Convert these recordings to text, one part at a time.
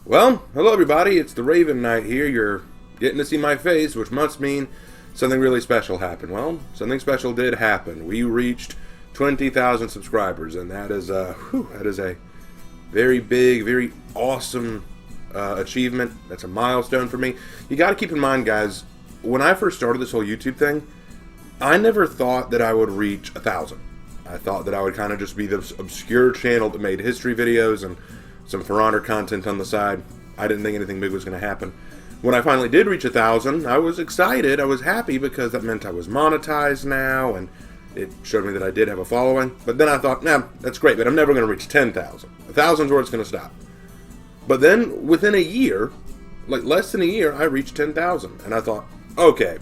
Well, hello everybody, it's the Raven Knight here. You're getting to see my face, which must mean something really special happened. Well, something special did happen. We reached 20,000 subscribers, and that is a very big, very awesome achievement. That's a milestone for me. You got to keep in mind, guys, when I first started this whole YouTube thing, I never thought that I would reach 1,000. I thought that I would kind of just be this obscure channel that made history videos and some For Honor content on the side. I didn't think anything big was going to happen. When I finally did reach 1,000, I was excited. I was happy because that meant I was monetized now, and it showed me that I did have a following. But then I thought, nah, that's great, but I'm never going to reach 10,000. 1,000 is where it's going to stop. But then, within a year, like less than a year, I reached 10,000. And I thought, okay,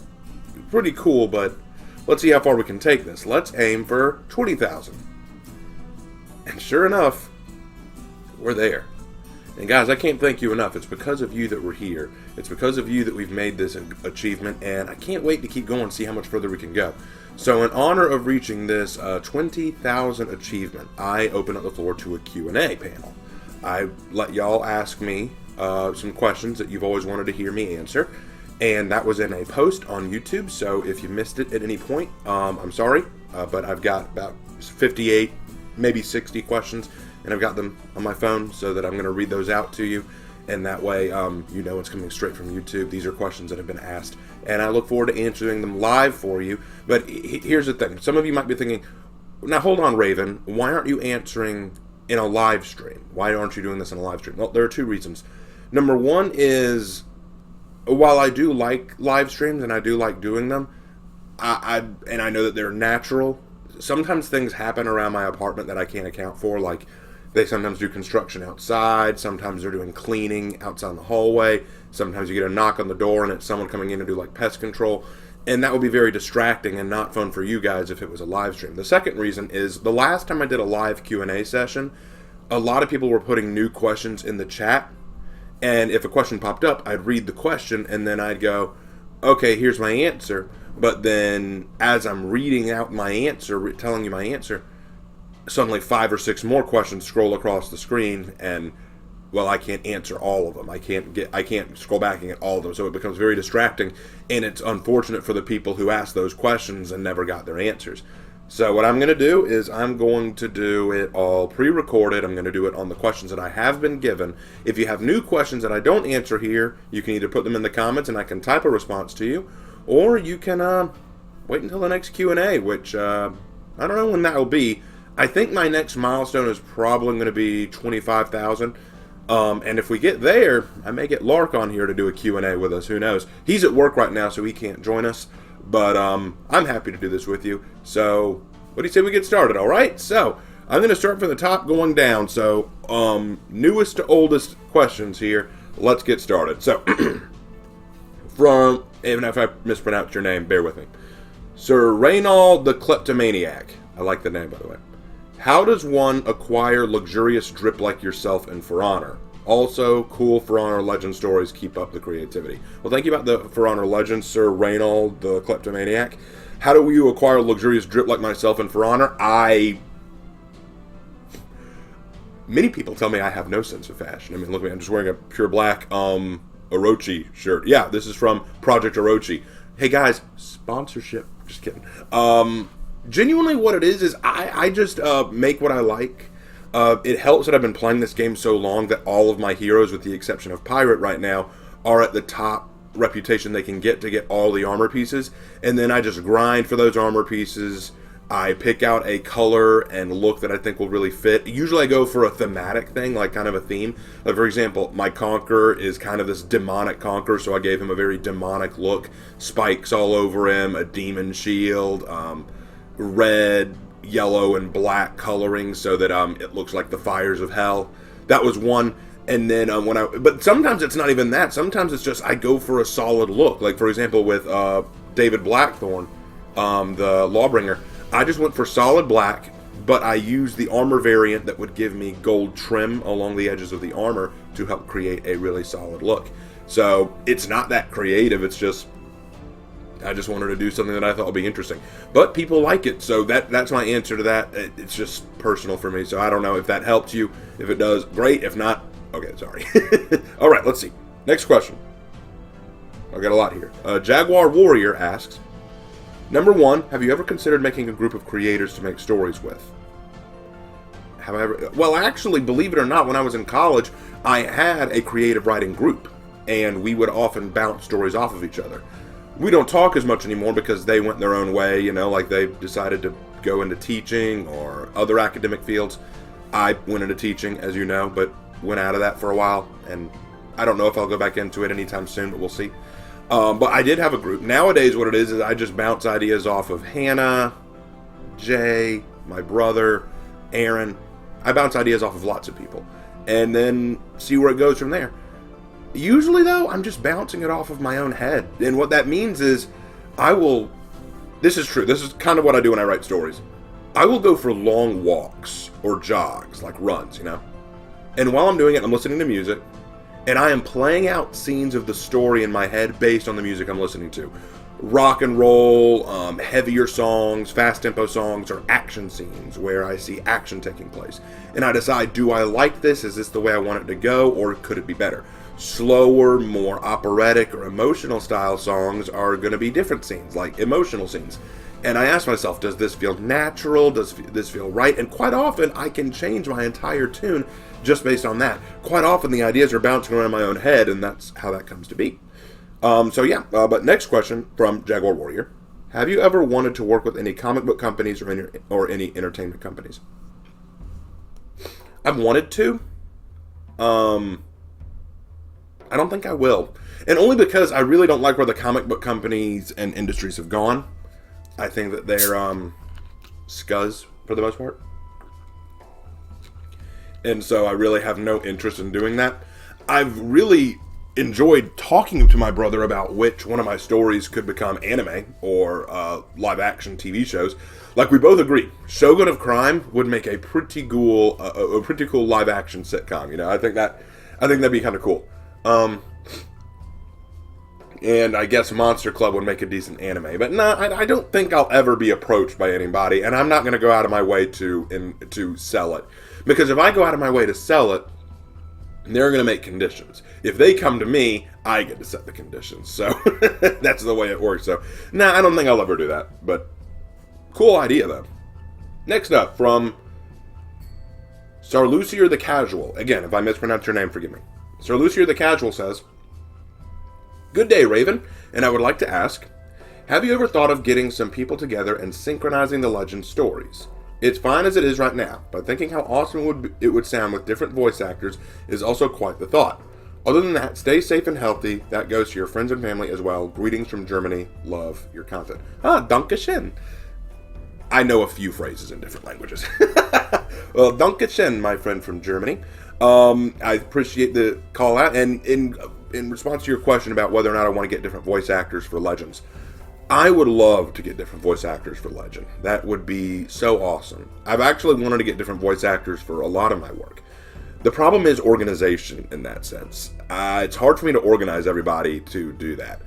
pretty cool, but let's see how far we can take this. Let's aim for 20,000. And sure enough, we're there. And guys, I can't thank you enough. It's because of you that we're here. It's because of you that we've made this achievement, and I can't wait to keep going and see how much further we can go. So in honor of reaching this 20,000 achievement, I open up the floor to a Q&A panel. I let y'all ask me some questions that you've always wanted to hear me answer, and that was in a post on YouTube. So if you missed it at any point, I'm sorry, but I've got about 58, maybe 60 questions, and I've got them on my phone so that I'm going to read those out to you, and that way you know it's coming straight from YouTube. These are questions that have been asked, and I look forward to answering them live for you. But here's the thing. Some of you might be thinking, now hold on, Raven, why aren't you answering in a live stream? Why aren't you doing this in a live stream? Well, there are two reasons. Number one is, while I do like live streams and I do like doing them, and I know that they're natural, sometimes things happen around my apartment that I can't account for. Like, they sometimes do construction outside, sometimes they're doing cleaning outside in the hallway, sometimes you get a knock on the door and it's someone coming in to do like pest control, and that would be very distracting and not fun for you guys if it was a live stream. The second reason is, the last time I did a live Q&A session, a lot of people were putting new questions in the chat, and if a question popped up, I'd read the question and then I'd go, okay, here's my answer. But then as I'm reading out my answer, telling you my answer, suddenly 5 or 6 more questions scroll across the screen, and well, I can't answer all of them. I can't scroll back and get all of them, so it becomes very distracting, and it's unfortunate for the people who asked those questions and never got their answers. So what I'm going to do is I'm going to do it all pre-recorded. I'm going to do it on the questions that I have been given. If you have new questions that I don't answer here, you can either put them in the comments and I can type a response to you, or you can wait until the next Q&A, which I don't know when that will be. I think my next milestone is probably going to be 25,000. And if we get there, I may get Lark on here to do a Q&A with us. Who knows? He's at work right now, so he can't join us. But I'm happy to do this with you. So what do you say we get started, all right? So I'm going to start from the top going down. So newest to oldest questions here. Let's get started. So from, even if I mispronounce your name, bear with me. Sir Reynald the Kleptomaniac. I like the name, by the way. How does one acquire luxurious drip like yourself in For Honor? Also, cool For Honor legend stories. Keep up the creativity. Well, thank you about the For Honor legends, Sir Reynald the Kleptomaniac. How do you acquire luxurious drip like myself in For Honor? Many people tell me I have no sense of fashion. I mean, look at me. I'm just wearing a pure black Orochi shirt. Yeah, this is from Project Orochi. Hey, guys, sponsorship. Just kidding. Genuinely what it is I just make what I like. It helps that I've been playing this game so long that all of my heroes, with the exception of Pirate right now, are at the top reputation they can get to get all the armor pieces. And then I just grind for those armor pieces. I pick out a color and look that I think will really fit. Usually I go for a thematic thing, like kind of a theme. Like, for example, my Conqueror is kind of this demonic Conqueror, so I gave him a very demonic look. Spikes all over him, a demon shield, red, yellow, and black coloring so that it looks like the fires of hell. That was one. And then but sometimes it's not even that. Sometimes it's just I go for a solid look. Like, for example, with David Blackthorn, the Lawbringer, I just went for solid black, but I used the armor variant that would give me gold trim along the edges of the armor to help create a really solid look. So it's not that creative. It's just I just wanted to do something that I thought would be interesting. But people like it, so that's my answer to that. It's just personal for me, so I don't know if that helped you. If it does, great. If not, Okay, sorry. All right, let's see. Next question. I've got a lot here. Jaguar Warrior asks, number 1, have you ever considered making a group of creators to make stories with? However, well, actually, believe it or not, when I was in college, I had a creative writing group, and we would often bounce stories off of each other. We don't talk as much anymore because they went their own way, you know, like they decided to go into teaching or other academic fields. I went into teaching, as you know, but went out of that for a while, and I don't know if I'll go back into it anytime soon, but we'll see. But I did have a group. Nowadays, what it is I just bounce ideas off of Hannah, Jay, my brother, Aaron. I bounce ideas off of lots of people, and then see where it goes from there. Usually, though, I'm just bouncing it off of my own head, and what that means is this is true, this is kind of what I do when I write stories. I will go for long walks or jogs, like runs, you know? And while I'm doing it, I'm listening to music, and I am playing out scenes of the story in my head based on the music I'm listening to. Rock and roll, heavier songs, fast tempo songs, or action scenes where I see action taking place. And I decide, do I like this? Is this the way I want it to go, or could it be better? Slower, more operatic or emotional style songs are going to be different scenes, like emotional scenes. And I ask myself, does this feel natural? Does this feel right? And quite often, I can change my entire tune just based on that. Quite often, the ideas are bouncing around in my own head, and that's how that comes to be. But next question from Jaguar Warrior. Have you ever wanted to work with any comic book companies or any entertainment companies? I've wanted to. I don't think I will. And only because I really don't like where the comic book companies and industries have gone. I think that they're scuzz for the most part. And so I really have no interest in doing that. I've really enjoyed talking to my brother about which one of my stories could become anime or live action TV shows. Like, we both agree, Shogun of Crime would make a pretty cool live action sitcom. You know, I think that'd be kind of cool. And I guess Monster Club would make a decent anime. But no, I don't think I'll ever be approached by anybody, and I'm not going to go out of my way to sell it. Because if I go out of my way to sell it, they're going to make conditions. If they come to me, I get to set the conditions. So that's the way it works. So, I don't think I'll ever do that. But cool idea, though. Next up, from Sarlucier the Casual. Again, if I mispronounce your name, forgive me. Sarlucier the Casual says, "Good day, Raven, and I would like to ask, have you ever thought of getting some people together and synchronizing the Legend stories? It's fine as it is right now, but thinking how awesome it would sound with different voice actors is also quite the thought. Other than that, stay safe and healthy. That goes to your friends and family as well. Greetings from Germany. Love your content." Danke schön. I know a few phrases in different languages. Well, danke schön, my friend from Germany. I appreciate the call out, and in response to your question about whether or not I want to get different voice actors for Legends, I would love to get different voice actors for Legend. That would be so awesome. I've actually wanted to get different voice actors for a lot of my work. The problem is organization in that sense. It's hard for me to organize everybody to do that.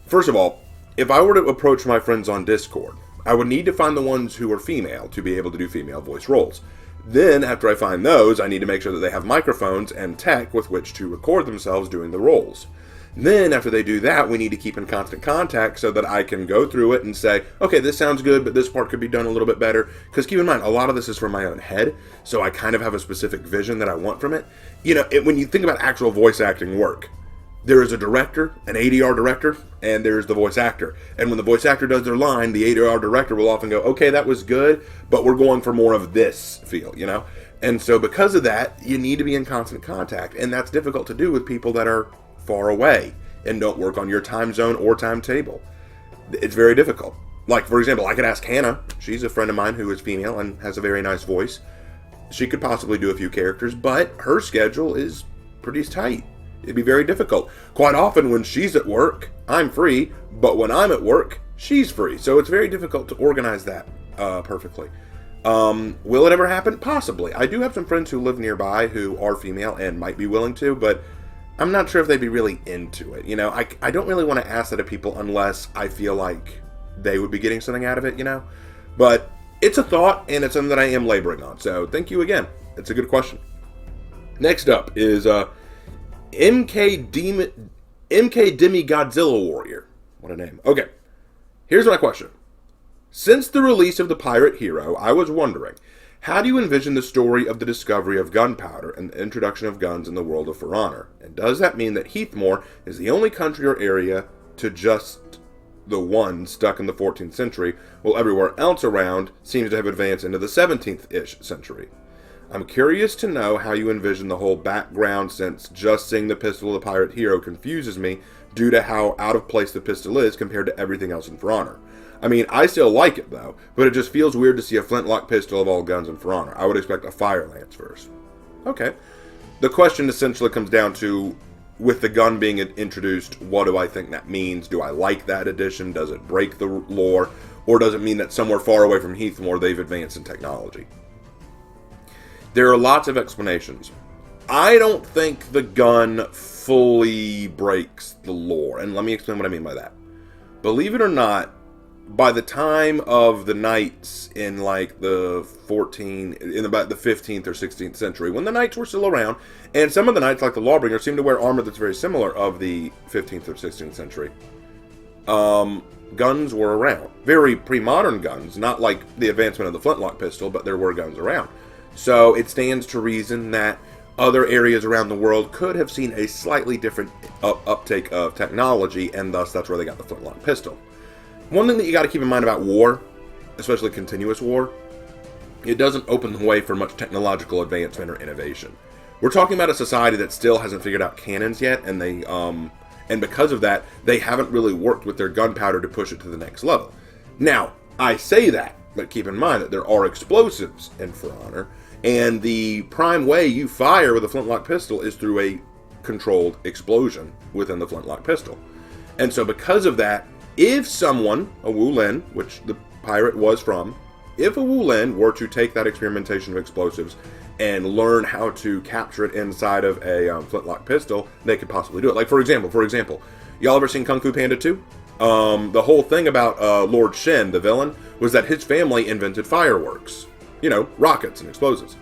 First of all, if I were to approach my friends on Discord, I would need to find the ones who are female to be able to do female voice roles. Then, after I find those, I need to make sure that they have microphones and tech with which to record themselves doing the roles. Then, after they do that, we need to keep in constant contact so that I can go through it and say, okay, this sounds good, but this part could be done a little bit better. Because keep in mind, a lot of this is from my own head, so I kind of have a specific vision that I want from it. You know, when you think about actual voice acting work, there is a director, an ADR director, and there's the voice actor. And when the voice actor does their line, the ADR director will often go, okay, that was good, but we're going for more of this feel, you know? And so because of that, you need to be in constant contact. And that's difficult to do with people that are far away and don't work on your time zone or timetable. It's very difficult. Like, for example, I could ask Hannah. She's a friend of mine who is female and has a very nice voice. She could possibly do a few characters, but her schedule is pretty tight. It'd be very difficult. Quite often when she's at work, I'm free, but when I'm at work, she's free. So it's very difficult to organize that perfectly. Will it ever happen? Possibly. I do have some friends who live nearby who are female and might be willing to, but I'm not sure if they'd be really into it. You know, I don't really want to ask that of people unless I feel like they would be getting something out of it, you know? But it's a thought, and it's something that I am laboring on. So thank you again. It's a good question. Next up is MK Demi Godzilla Warrior. What a name. Okay, here's my question. Since the release of the Pirate Hero, I was wondering, how do you envision the story of the discovery of gunpowder and the introduction of guns in the world of For Honor? And does that mean that Heathmoor is the only country or area to just the one stuck in the 14th century, while everywhere else around seems to have advanced into the 17th-ish century? I'm curious to know how you envision the whole background, since just seeing the pistol of the Pirate Hero confuses me due to how out of place the pistol is compared to everything else in For Honor. I mean, I still like it though, but it just feels weird to see a flintlock pistol of all guns in For Honor. I would expect a fire lance first. Okay. The question essentially comes down to, with the gun being introduced, what do I think that means? Do I like that addition? Does it break the lore? Or does it mean that somewhere far away from Heathmoor they've advanced in technology? There are lots of explanations. I don't think the gun fully breaks the lore, and let me explain what I mean by that. Believe it or not, by the time of the knights in like the about the 15th or 16th century, when the knights were still around, and some of the knights like the Lawbringer seem to wear armor that's very similar of the 15th or 16th century, guns were around. Very pre-modern guns, not like the advancement of the flintlock pistol, but there were guns around. So it stands to reason that other areas around the world could have seen a slightly different uptake of technology, and thus that's where they got the flintlock pistol. One thing that you got to keep in mind about war, especially continuous war, it doesn't open the way for much technological advancement or innovation. We're talking about a society that still hasn't figured out cannons yet, and and because of that, they haven't really worked with their gunpowder to push it to the next level. Now, I say that, but keep in mind that there are explosives in For Honor, and the prime way you fire with a flintlock pistol is through a controlled explosion within the flintlock pistol. And so because of that, if someone, a Wu Lin, which the pirate was from, if a Wu Lin were to take that experimentation of explosives and learn how to capture it inside of a flintlock pistol, they could possibly do it. Like, for example, y'all ever seen Kung Fu Panda 2? The whole thing about Lord Shen, the villain, was that his family invented fireworks. You know, rockets and explosives.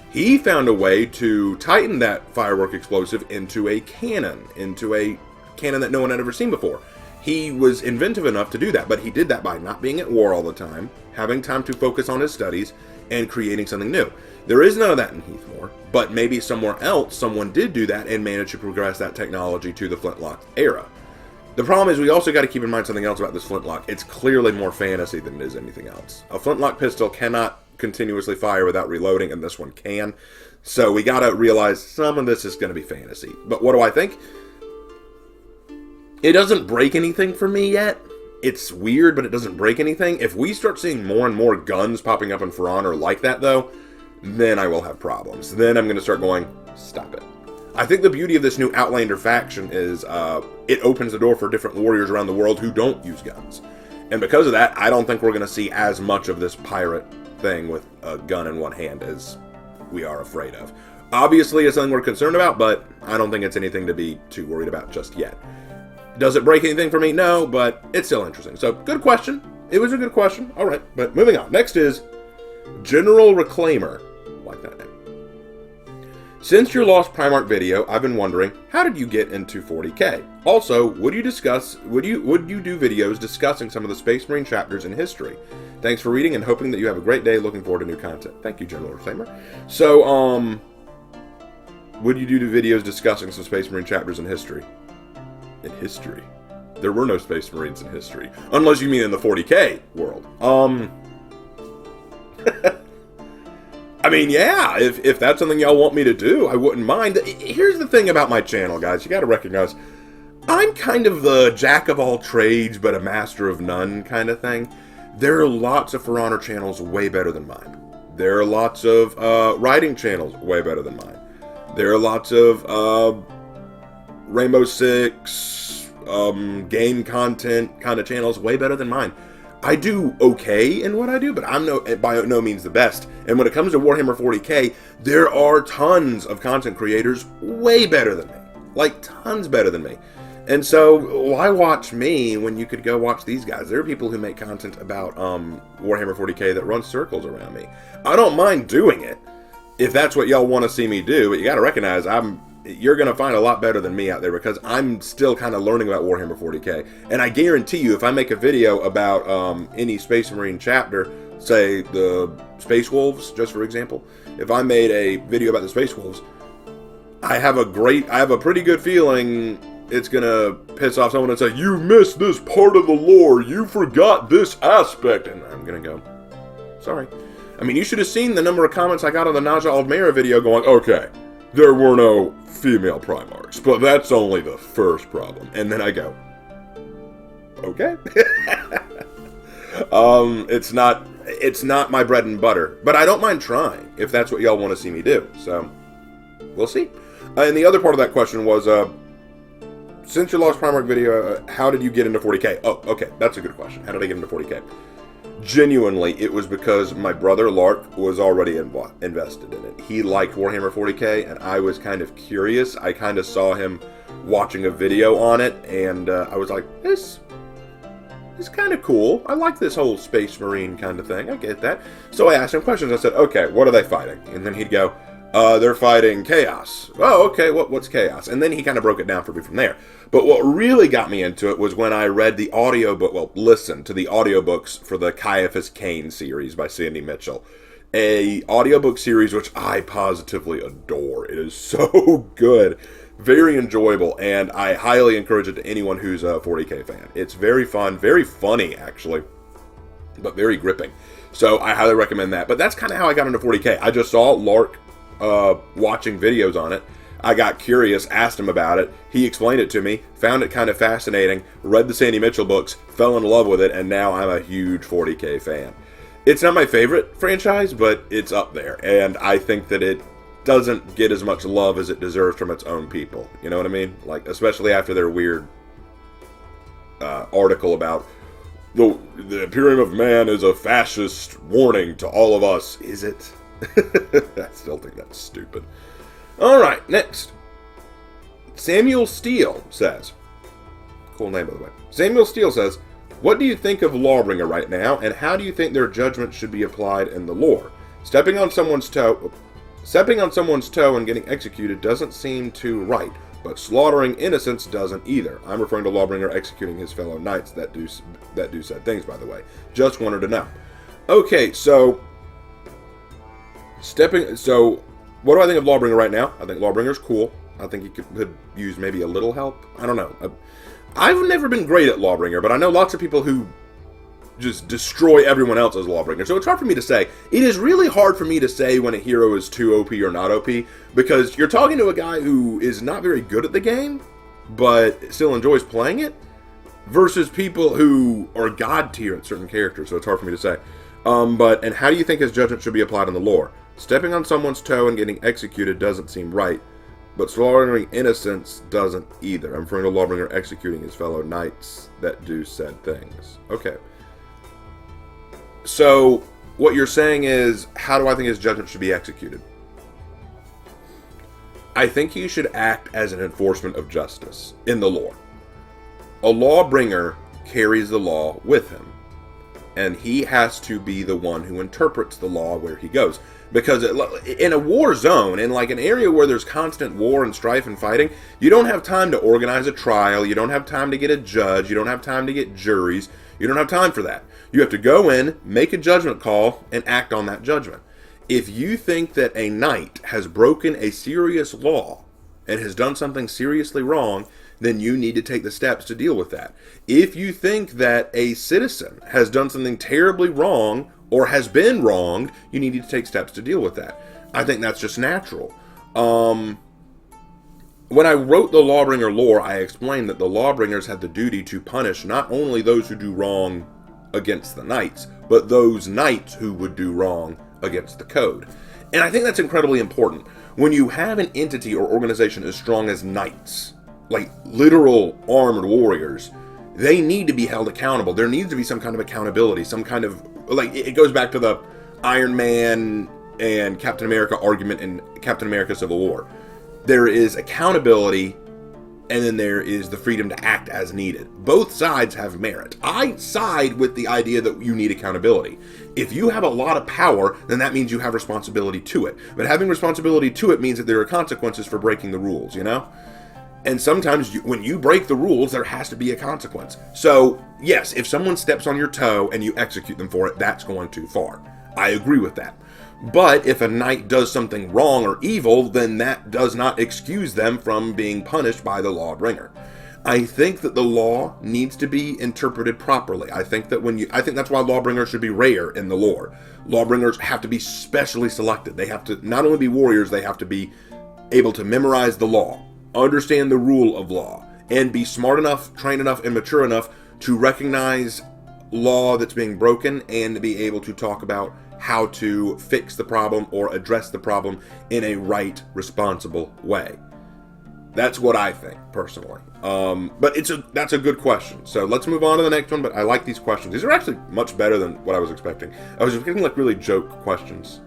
He found a way to tighten that firework explosive into a cannon that no one had ever seen before. He was inventive enough to do that, but he did that by not being at war all the time, having time to focus on his studies, and creating something new. There is none of that in Heathmoor, but maybe somewhere else someone did do that and managed to progress that technology to the flintlock era. The problem is we also got to keep in mind something else about this flintlock. It's clearly more fantasy than it is anything else. A flintlock pistol cannot continuously fire without reloading, and this one can. So we got to realize some of this is going to be fantasy. But what do I think? It doesn't break anything for me yet. It's weird, but it doesn't break anything. If we start seeing more and more guns popping up in For Honor like that, though, then I will have problems. Then I'm going to start going, stop it. I think the beauty of this new Outlander faction is it opens the door for different warriors around the world who don't use guns. And because of that, I don't think we're going to see as much of this pirate thing with a gun in one hand as we are afraid of. Obviously, it's something we're concerned about, but I don't think it's anything to be too worried about just yet. Does it break anything for me? No, but it's still interesting. So, good question. It was a good question. All right, but moving on. Next is General Reclaimer. I like that name. Since your Lost Primarch video, I've been wondering, how did you get into 40k? Also, would you do videos discussing some of the Space Marine chapters in history? Thanks for reading and hoping that you have a great day. Looking forward to new content. Thank you, General Reclaimer. So, would you do videos discussing some Space Marine chapters in history? In history? There were no Space Marines in history. Unless you mean in the 40k world. I mean, yeah, if that's something y'all want me to do, I wouldn't mind. Here's the thing about my channel, guys. You gotta recognize, I'm kind of the jack of all trades, but a master of none kind of thing. There are lots of For Honor channels way better than mine. There are lots of writing channels way better than mine. There are lots of Rainbow Six, game content kind of channels way better than mine. I do okay in what I do, but I'm by no means the best. And when it comes to Warhammer 40k, there are tons of content creators way better than me. Like, tons better than me. And so, why watch me when you could go watch these guys? There are people who make content about Warhammer 40k that run circles around me. I don't mind doing it. if that's what y'all want to see me do, but you got to recognize you're going to find a lot better than me out there, because I'm still kind of learning about Warhammer 40k. And I guarantee you, if I make a video about any Space Marine chapter, say the Space Wolves, just for example, if I made a video about the Space Wolves, I have a pretty good feeling it's going to piss off someone and say, you missed this part of the lore, you forgot this aspect, and I'm going to go, sorry. I mean, you should have seen the number of comments I got on the Naja Aldmera video going, okay, there were no female Primarchs, but that's only the first problem. And then I go, okay. It's not my bread and butter, but I don't mind trying if that's what y'all want to see me do. So, we'll see. And the other part of that question was, since your last Primarch video, how did you get into 40k? Oh, okay, that's a good question. How did I get into 40k? Genuinely, it was because my brother Lark was already invested in it. He liked Warhammer 40k, and I was kind of curious. I kind of saw him watching a video on it, and I was like, this is kind of cool. I like this whole Space Marine kind of thing. I get that. So I asked him questions. I said, okay, what are they fighting? And then he'd go, they're fighting Chaos. Oh, okay, what's Chaos? And then he kind of broke it down for me from there. But what really got me into it was when I read the audiobook, listened to the audiobooks for the Caiaphas Cain series by Sandy Mitchell. A audiobook series which I positively adore. It is so good. Very enjoyable, and I highly encourage it to anyone who's a 40k fan. It's very fun, very funny, actually, but very gripping. So I highly recommend that. But that's kind of how I got into 40k. I just saw Lark watching videos on it. I got curious, asked him about it. He explained it to me, found it kind of fascinating, read the Sandy Mitchell books, fell in love with it, and now I'm a huge 40k fan. It's not my favorite franchise, but it's up there, and I think that it doesn't get as much love as it deserves from its own people. You know what I mean? Like, especially after their weird article about the Imperium of Man is a fascist warning to all of us. Is it? I still think that's stupid. Alright, next. Samuel Steele says, cool name by the way. Samuel Steele says, what do you think of Lawbringer right now, and how do you think their judgment should be applied in the lore? Stepping on someone's toe and getting executed doesn't seem too right, but slaughtering innocents doesn't either. I'm referring to Lawbringer executing his fellow knights that do said things, by the way. Just wanted to know. Okay, so what do I think of Lawbringer right now? I think Lawbringer's cool. I think he could use maybe a little help. I don't know. I've never been great at Lawbringer, but I know lots of people who just destroy everyone else as Lawbringer. So it's hard for me to say. It is really hard for me to say when a hero is too OP or not OP, because you're talking to a guy who is not very good at the game, but still enjoys playing it, versus people who are god tier at certain characters. So it's hard for me to say. And how do you think his judgment should be applied in the lore? Stepping on someone's toe and getting executed doesn't seem right, but slaughtering innocents doesn't either. I'm referring to Lawbringer executing his fellow knights that do said things. Okay. So, what you're saying is, how do I think his judgment should be executed? I think he should act as an enforcement of justice in the lore. A Lawbringer carries the law with him, and he has to be the one who interprets the law where he goes. Because in a war zone, in like an area where there's constant war and strife and fighting, you don't have time to organize a trial, you don't have time to get a judge, you don't have time to get juries, you don't have time for that. You have to go in, make a judgment call, and act on that judgment. If you think that a knight has broken a serious law and has done something seriously wrong, then you need to take the steps to deal with that. If you think that a citizen has done something terribly wrong or has been wronged, you need to take steps to deal with that. I think that's just natural. When I wrote the Lawbringer lore, I explained that the Lawbringers had the duty to punish not only those who do wrong against the knights, but those knights who would do wrong against the code. And I think that's incredibly important. When you have an entity or organization as strong as knights, like literal armored warriors, they need to be held accountable. There needs to be some kind of accountability, some kind of, like, it goes back to the Iron Man and Captain America argument in Captain America Civil War. There is accountability, and then there is the freedom to act as needed. Both sides have merit. I side with the idea that you need accountability. If you have a lot of power, then that means you have responsibility to it. But having responsibility to it means that there are consequences for breaking the rules, you know? And sometimes when you break the rules, there has to be a consequence. So, yes, if someone steps on your toe and you execute them for it, that's going too far. I agree with that. But if a knight does something wrong or evil, then that does not excuse them from being punished by the Lawbringer. I think that the law needs to be interpreted properly. I think that's why Lawbringers should be rare in the lore. Lawbringers have to be specially selected. They have to not only be warriors, they have to be able to memorize the law, understand the rule of law, and be smart enough, trained enough, and mature enough to recognize law that's being broken and be able to talk about how to fix the problem or address the problem in a right, responsible way. That's what I think, personally. But that's a good question. So let's move on to the next one, but I like these questions. These are actually much better than what I was expecting. I was expecting like really joke questions.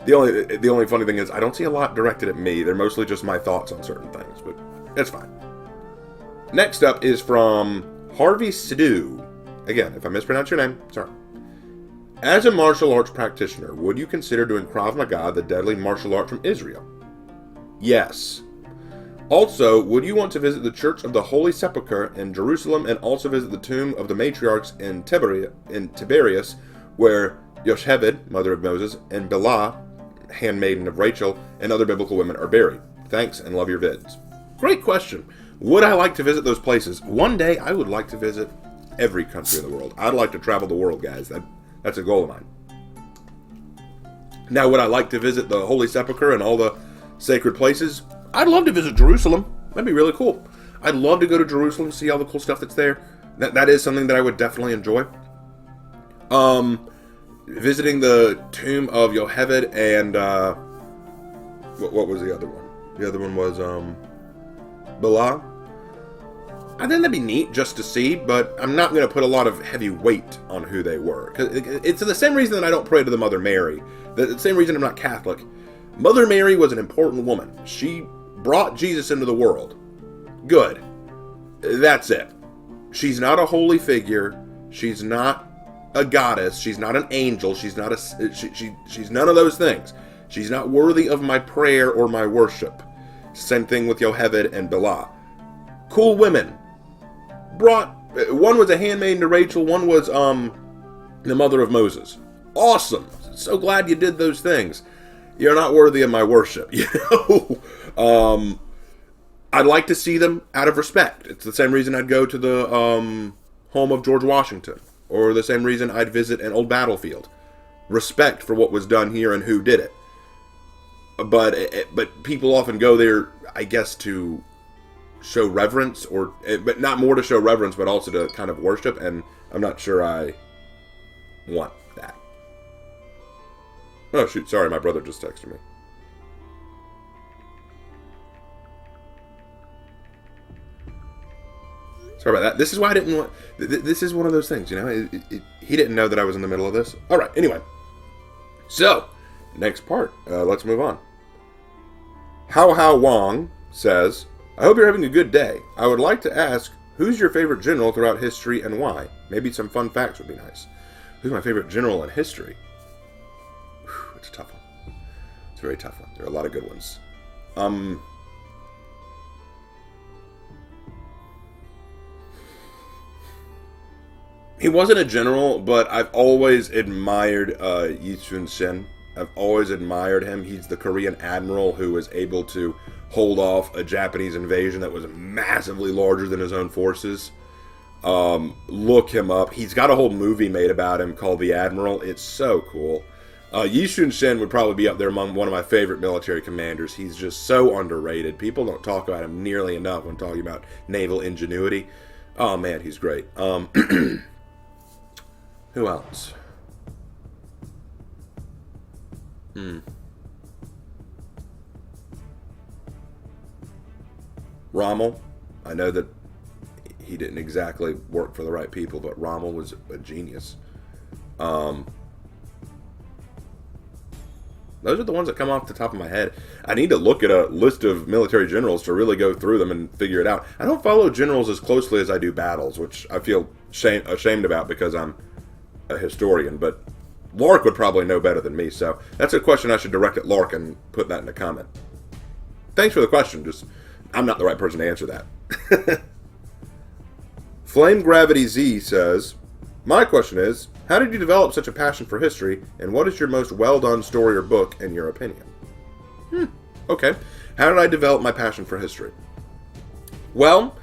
The only funny thing is I don't see a lot directed at me. They're mostly just my thoughts on certain things, but that's fine. Next up is from Harvey Sidhu. Again, if I mispronounce your name, sorry. As a martial arts practitioner, would you consider doing Krav Maga, the deadly martial art from Israel? Yes. Also, would you want to visit the Church of the Holy Sepulchre in Jerusalem and also visit the tomb of the matriarchs in Tiberias, where Yocheved, mother of Moses, and Bilhah, handmaiden of Rachel, and other biblical women are buried? Thanks and love your vids. Great question. Would I like to visit those places? One day, I would like to visit every country in the world. I'd like to travel the world, guys. That's a goal of mine. Now, would I like to visit the Holy Sepulchre and all the sacred places? I'd love to visit Jerusalem. That'd be really cool. I'd love to go to Jerusalem, see all the cool stuff that's there. That is something that I would definitely enjoy. Visiting the tomb of Yocheved and what was the other one? The other one was Bilhah. I think that'd be neat just to see, but I'm not going to put a lot of heavy weight on who they were. It's the same reason that I don't pray to the Mother Mary. The same reason I'm not Catholic. Mother Mary was an important woman. She brought Jesus into the world. Good. That's it. She's not a holy figure. She's not a goddess. She's not an angel. She's not she's none of those things. She's not worthy of my prayer or my worship. Same thing with Yocheved and Bilhah. Cool women. One was a handmaiden to Rachel, one was the mother of Moses. Awesome. So glad you did those things. You're not worthy of my worship, you know? I'd like to see them out of respect. It's the same reason I'd go to the home of George Washington, or the same reason I'd visit an old battlefield. Respect for what was done here and who did it. But people often go there, I guess, to show reverence, but not more to show reverence, but also to kind of worship, and I'm not sure I want that. Oh, shoot, sorry, my brother just texted me. Sorry about that. This is why I didn't want... This is one of those things, you know? He didn't know that I was in the middle of this. Alright, anyway. So, next part. Let's move on. How Wong says, I hope you're having a good day. I would like to ask, who's your favorite general throughout history and why? Maybe some fun facts would be nice. Who's my favorite general in history? Whew, it's a tough one. It's a very tough one. There are a lot of good ones. He wasn't a general, but I've always admired Yi Sun-shin. I've always admired him. He's the Korean admiral who was able to hold off a Japanese invasion that was massively larger than his own forces. Look him up. He's got a whole movie made about him called The Admiral. It's so cool. Yi Sun-shin would probably be up there among one of my favorite military commanders. He's just so underrated. People don't talk about him nearly enough when talking about naval ingenuity. Oh man, he's great. Who else? Rommel. I know that he didn't exactly work for the right people, but Rommel was a genius. Those are the ones that come off the top of my head. I need to look at a list of military generals to really go through them and figure it out. I don't follow generals as closely as I do battles, which I feel ashamed about because I'm a historian, but Lark would probably know better than me, so that's a question I should direct at Lark and put that in a comment. Thanks for the question, just I'm not the right person to answer that. Flame Gravity Z says, my question is, how did you develop such a passion for history, and what is your most well-done story or book, in your opinion? Okay. How did I develop my passion for history? Well,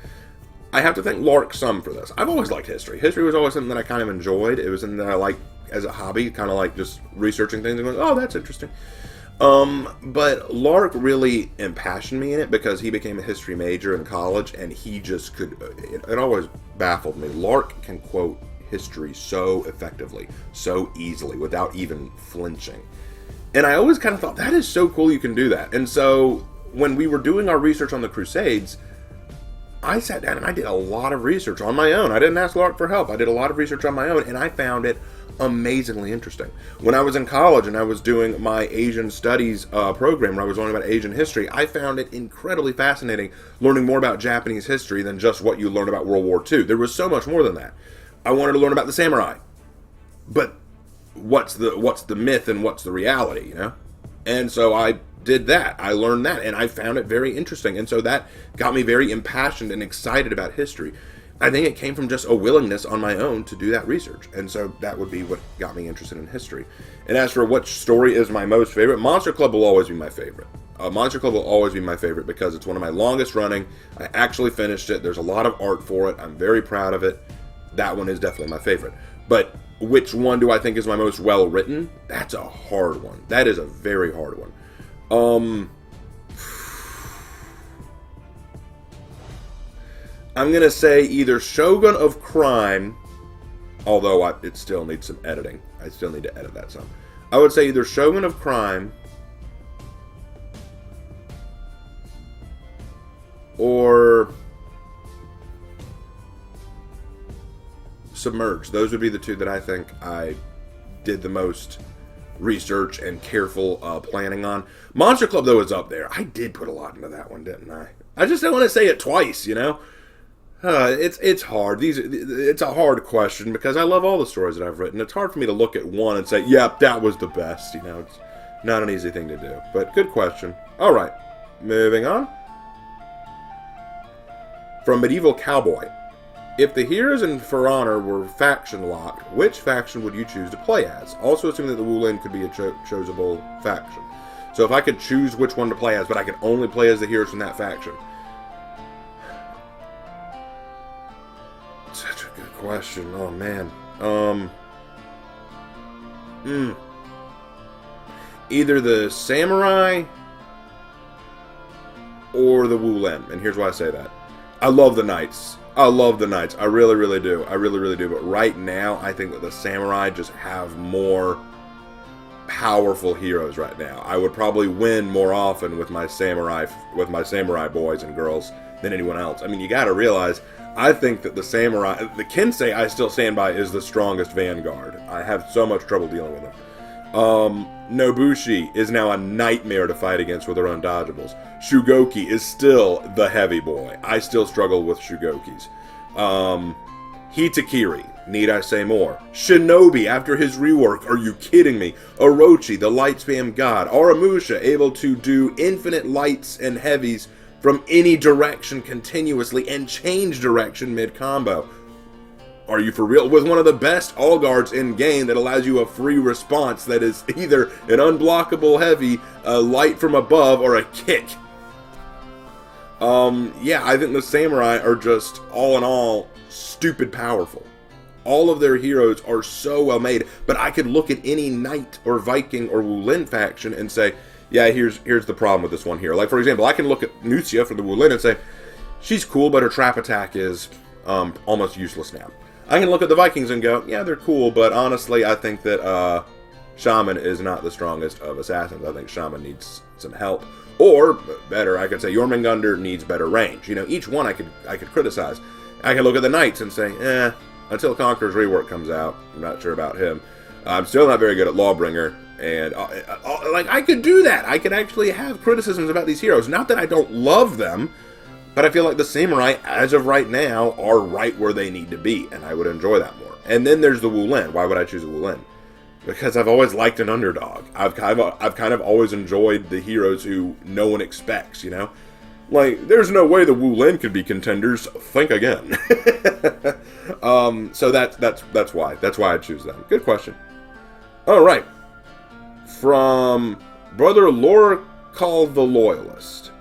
I have to thank Lark some for this. I've always liked history. History was always something that I kind of enjoyed. It was something that I liked as a hobby, kind of like just researching things and going, oh, that's interesting. But Lark really impassioned me in it because he became a history major in college, and he just could, it always baffled me. Lark can quote history so effectively, so easily, without even flinching. And I always kind of thought, that is so cool you can do that. And so when we were doing our research on the Crusades, I sat down and I did a lot of research on my own. I didn't ask Lark for help. I did a lot of research on my own, and I found it amazingly interesting. When I was in college and I was doing my Asian studies program where I was learning about Asian history, I found it incredibly fascinating learning more about Japanese history than just what you learn about World War II. There was so much more than that. I wanted to learn about the samurai. But what's the myth and what's the reality, you know? And so I did that. I learned that, and I found it very interesting. And so that got me very impassioned and excited about history. I think it came from just a willingness on my own to do that research. And so that would be what got me interested in history. And as for which story is my most favorite, Monster Club will always be my favorite. Monster Club will always be my favorite because it's one of my longest running. I actually finished it. There's a lot of art for it. I'm very proud of it. That one is definitely my favorite. But which one do I think is my most well written? That's a hard one. That is a very hard one. I'm going to say either Shogun of Crime, although it still needs some editing. I still need to edit that some. I would say either Shogun of Crime or Submerged. Those would be the two that I think I did the most research and careful planning on. Monster Club, though, is up there. I did put a lot into that one, didn't I? I just don't want to say it twice, you know? It's hard. It's a hard question because I love all the stories that I've written. It's hard for me to look at one and say, yep, that was the best. You know, it's not an easy thing to do. But good question. All right, moving on. From Medieval Cowboy. If the heroes in For Honor were faction locked, which faction would you choose to play as? Also assuming that the Wulin could be a choosable faction. So if I could choose which one to play as, but I could only play as the heroes from that faction. Such a good question. Oh, man. Either the Samurai or the Wulin. And here's why I say that. I love the Knights. I love the Knights. I really, really do. I really, really do. But right now, I think that the Samurai just have more powerful heroes right now. I would probably win more often with my samurai boys and girls than anyone else. I mean, you got to realize, I think that the Samurai, the Kensei I still stand by is the strongest vanguard. I have so much trouble dealing with them. Nobushi is now a nightmare to fight against with her undodgeables. Shugoki is still the heavy boy. I still struggle with Shugokis. Hitakiri, need I say more? Shinobi, after his rework, are you kidding me? Orochi, the light spam god. Aramusha, able to do infinite lights and heavies from any direction continuously and change direction mid-combo. Are you for real? With one of the best all guards in game that allows you a free response that is either an unblockable heavy, a light from above, or a kick. Yeah, I think the Samurai are just, all in all, stupid powerful. All of their heroes are so well made, but I could look at any Knight or Viking or Wulin faction and say, yeah, here's the problem with this one here. Like, for example, I can look at Nucia from the Wulin and say, she's cool, but her trap attack is almost useless now. I can look at the Vikings and go, yeah, they're cool, but honestly, I think that Shaman is not the strongest of assassins. I think Shaman needs some help. Or, better, I could say Jormungandr needs better range. You know, each one I could criticize. I can look at the Knights and say, until Conquerors Rework comes out, I'm not sure about him. I'm still not very good at Lawbringer. And, like, I could do that. I could actually have criticisms about these heroes. Not that I don't love them, but I feel like the Samurai, as of right now, are right where they need to be, and I would enjoy that more. And then there's the Wulin. Why would I choose a Wulin? Because I've always liked an underdog. I've kind of always enjoyed the heroes who no one expects, you know? Like, there's no way the Wu Lin could be contenders. Think again. So that's why. That's why I choose them. Good question. All right. From Brother Laura Call the Loyalist.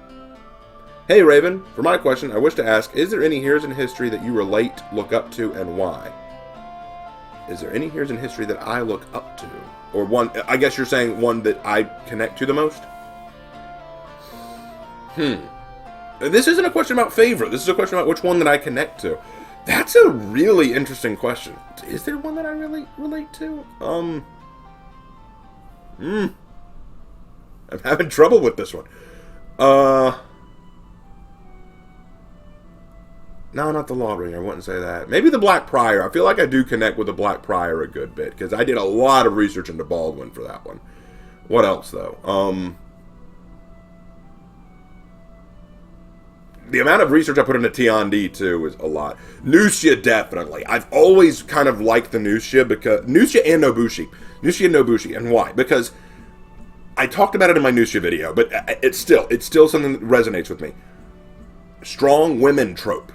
Hey, Raven. For my question, I wish to ask, is there any heroes in history that you relate, look up to, and why? Is there any heroes in history that I look up to? Or one, I guess you're saying one that I connect to the most? This isn't a question about favorite. This is a question about which one that I connect to. That's a really interesting question. Is there one that I really relate to? I'm having trouble with this one. No, not the Lawbringer. I wouldn't say that. Maybe the Black Prior. I feel like I do connect with the Black Prior a good bit, because I did a lot of research into Baldwin for that one. What else, though? The amount of research I put into T&D, too, is a lot. Nusha, definitely. I've always kind of liked the Nusha, because... Nusha and Nobushi. Nusha and Nobushi. And why? Because I talked about it in my Nusha video, but it's still something that resonates with me. Strong women trope.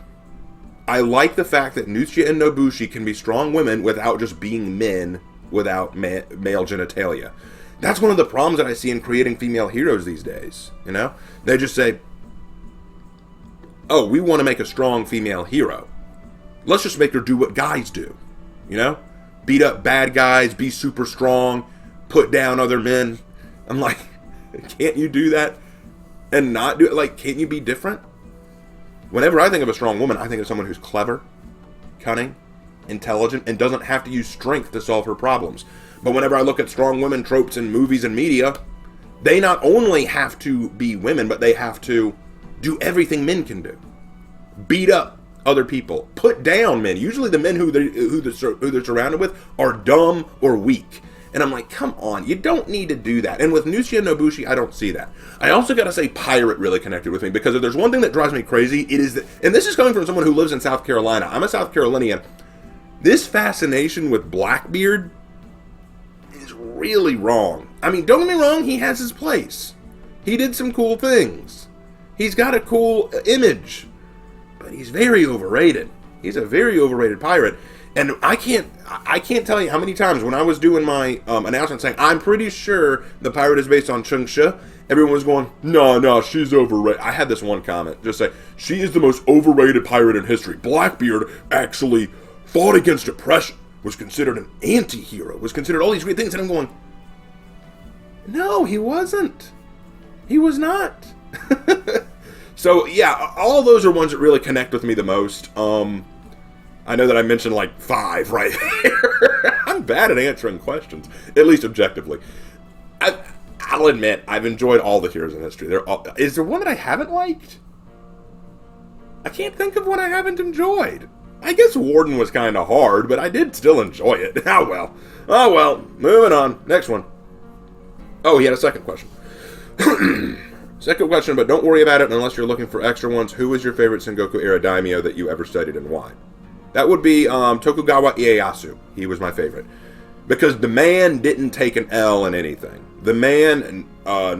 I like the fact that Nusha and Nobushi can be strong women without just being men without male genitalia. That's one of the problems that I see in creating female heroes these days, you know? They just say, oh, we want to make a strong female hero. Let's just make her do what guys do, you know? Beat up bad guys, be super strong, put down other men. I'm like, can't you do that and not do it? Like, can't you be different? Whenever I think of a strong woman, I think of someone who's clever, cunning, intelligent, and doesn't have to use strength to solve her problems. But whenever I look at strong women tropes in movies and media, they not only have to be women, but they have to do everything men can do. Beat up other people. Put down men. Usually the men who they're surrounded with are dumb or weak. And I'm like, come on, you don't need to do that. And with Nusha and Nobushi, I don't see that. I also got to say Pirate really connected with me, because if there's one thing that drives me crazy, it is that, and this is coming from someone who lives in South Carolina. I'm a South Carolinian. This fascination with Blackbeard is really wrong. I mean, don't get me wrong, he has his place. He did some cool things. He's got a cool image. But he's very overrated. He's a very overrated pirate. And I can't tell you how many times when I was doing my announcement saying, I'm pretty sure the pirate is based on Cheng Shi, everyone was going, no, she's overrated. I had this one comment, just say, she is the most overrated pirate in history. Blackbeard actually fought against oppression, was considered an anti-hero, was considered all these great things, and I'm going, no, he wasn't. He was not. So, yeah, all those are ones that really connect with me the most. I know that I mentioned like 5 right here. I'm bad at answering questions, at least objectively. I'll admit, I've enjoyed all the heroes in history. Is there one that I haven't liked? I can't think of one I haven't enjoyed. I guess Warden was kind of hard, but I did still enjoy it. Oh well, moving on. Next one. Oh, he had a second question. Second question, but don't worry about it unless you're looking for extra ones. Who was your favorite Sengoku era daimyo that you ever studied, and why? That would be Tokugawa Ieyasu. He was my favorite. Because the man didn't take an L in anything. The man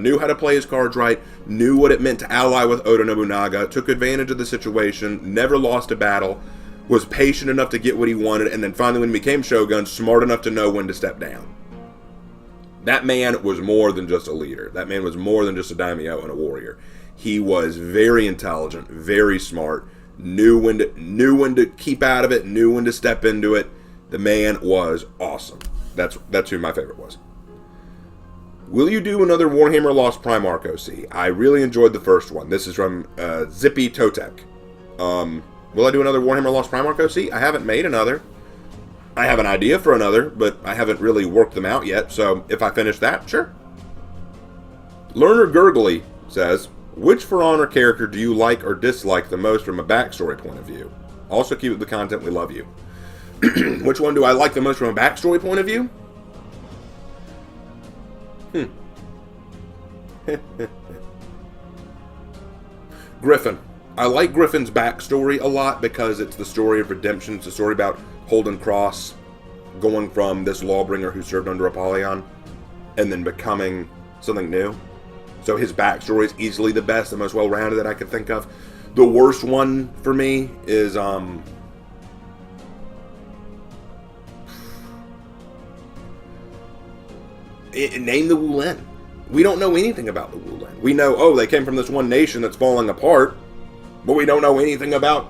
knew how to play his cards right, knew what it meant to ally with Oda Nobunaga, took advantage of the situation, never lost a battle, was patient enough to get what he wanted, and then finally when he became shogun, smart enough to know when to step down. That man was more than just a leader. That man was more than just a daimyo and a warrior. He was very intelligent, very smart, knew when to keep out of it, knew when to step into it. The man was awesome. That's who my favorite was. Will you do another Warhammer Lost Primarch OC? I really enjoyed the first one. This is from Zippy Totek. Will I do another Warhammer Lost Primarch OC? I haven't made another. I have an idea for another, but I haven't really worked them out yet, so if I finish that, sure. Learner Gurgly says, which For Honor character do you like or dislike the most from a backstory point of view? Also keep up the content, we love you. Which one do I like the most from a backstory point of view? Griffin. I like Griffin's backstory a lot because it's the story of redemption. It's the story about Holden Cross going from this Lawbringer who served under Apollyon and then becoming something new. So his backstory is easily the best, the most well-rounded that I could think of. The worst one for me is name the Wulin. We don't know anything about the Wulin. We know, oh, they came from this one nation that's falling apart, but we don't know anything about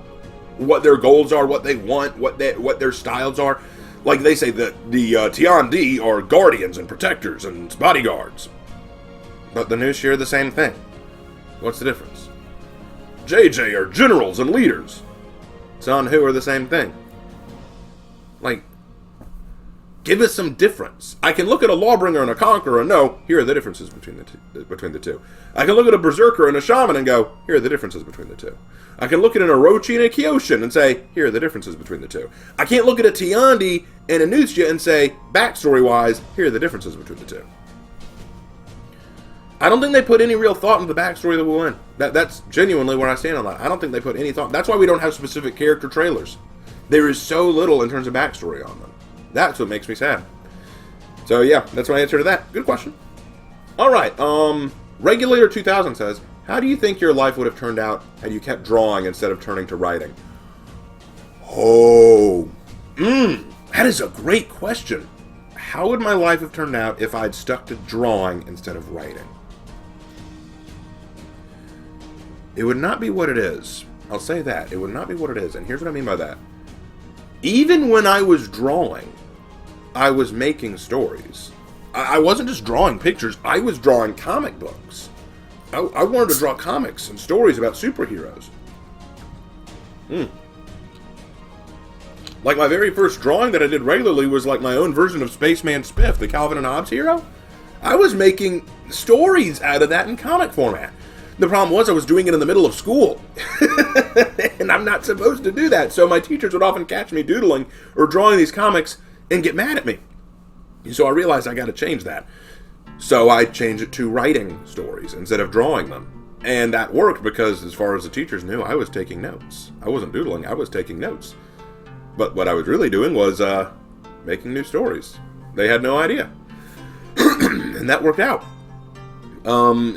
what their goals are, what they want, what their styles are. Like they say that the Tiandi are guardians and protectors and bodyguards. But the new share the same thing. What's the difference? JJ are generals and leaders. Sun Hu are the same thing. Like, give us some difference. I can look at a Lawbringer and a Conqueror and know, here are the differences between the two. I can look at a Berserker and a Shaman and go, here are the differences between the two. I can look at an Orochi and a Kyoshin and say, here are the differences between the two. I can't look at a Tiandi and a Nuthja and say, backstory-wise, here are the differences between the two. I don't think they put any real thought into the backstory of the Wulin. That's genuinely where I stand on that. I don't think they put any thought. That's why we don't have specific character trailers. There is so little in terms of backstory on them. That's what makes me sad. So yeah, that's my answer to that. Good question. Alright, Regulator 2000 says, how do you think your life would have turned out had you kept drawing instead of turning to writing? Oh, that is a great question. How would my life have turned out if I'd stuck to drawing instead of writing? It would not be what it is. I'll say that. It would not be what it is. And here's what I mean by that. Even when I was drawing, I was making stories. I wasn't just drawing pictures. I was drawing comic books. I wanted to draw comics and stories about superheroes. Like my very first drawing that I did regularly was like my own version of Spaceman Spiff, the Calvin and Hobbes hero. I was making stories out of that in comic format. The problem was I was doing it in the middle of school. And I'm not supposed to do that. So my teachers would often catch me doodling or drawing these comics and get mad at me. So I realized I got to change that. So I changed it to writing stories instead of drawing them. And that worked because as far as the teachers knew, I was taking notes. I wasn't doodling, I was taking notes. But what I was really doing was making new stories. They had no idea. And that worked out.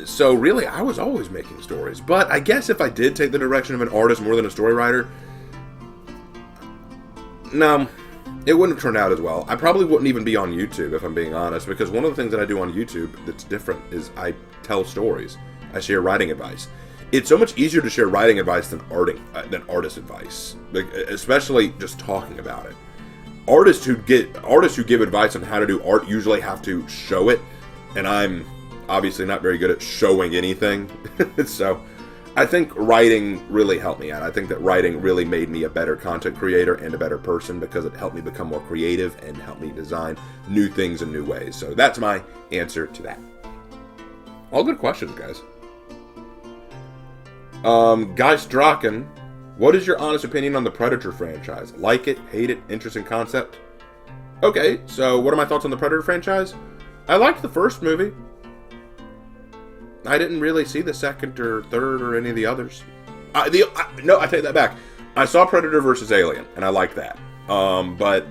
So really, I was always making stories. But I guess if I did take the direction of an artist more than a story writer, no, it wouldn't have turned out as well. I probably wouldn't even be on YouTube, if I'm being honest, because one of the things that I do on YouTube that's different is I tell stories. I share writing advice. It's so much easier to share writing advice than artist advice, especially just talking about it. Artists who give advice on how to do art usually have to show it, and I'm obviously not very good at showing anything. So I think writing really helped me out. I think that writing really made me a better content creator and a better person because it helped me become more creative and helped me design new things in new ways. So that's my answer to that. All good questions, guys. Geist Draken, what is your honest opinion on the Predator franchise? Like it, hate it, interesting concept? Okay, so what are my thoughts on the Predator franchise? I liked the first movie. I didn't really see the second or third or any of the others. No, I take that back. I saw Predator vs. Alien, and I liked that. But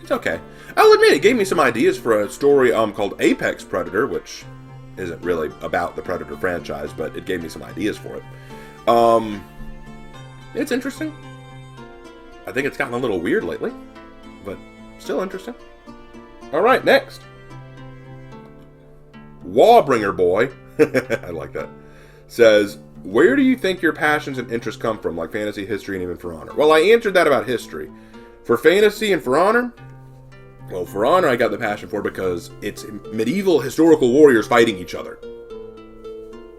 it's okay. I'll admit, it gave me some ideas for a story called Apex Predator, which isn't really about the Predator franchise, but it gave me some ideas for it. It's interesting. I think it's gotten a little weird lately, but still interesting. Alright, next. Lawbringer Boy, I like that, says, where do you think your passions and interests come from, like fantasy, history, and even For Honor? Well, I answered that about history. For fantasy and For Honor, well, For Honor I got the passion for because it's medieval historical warriors fighting each other.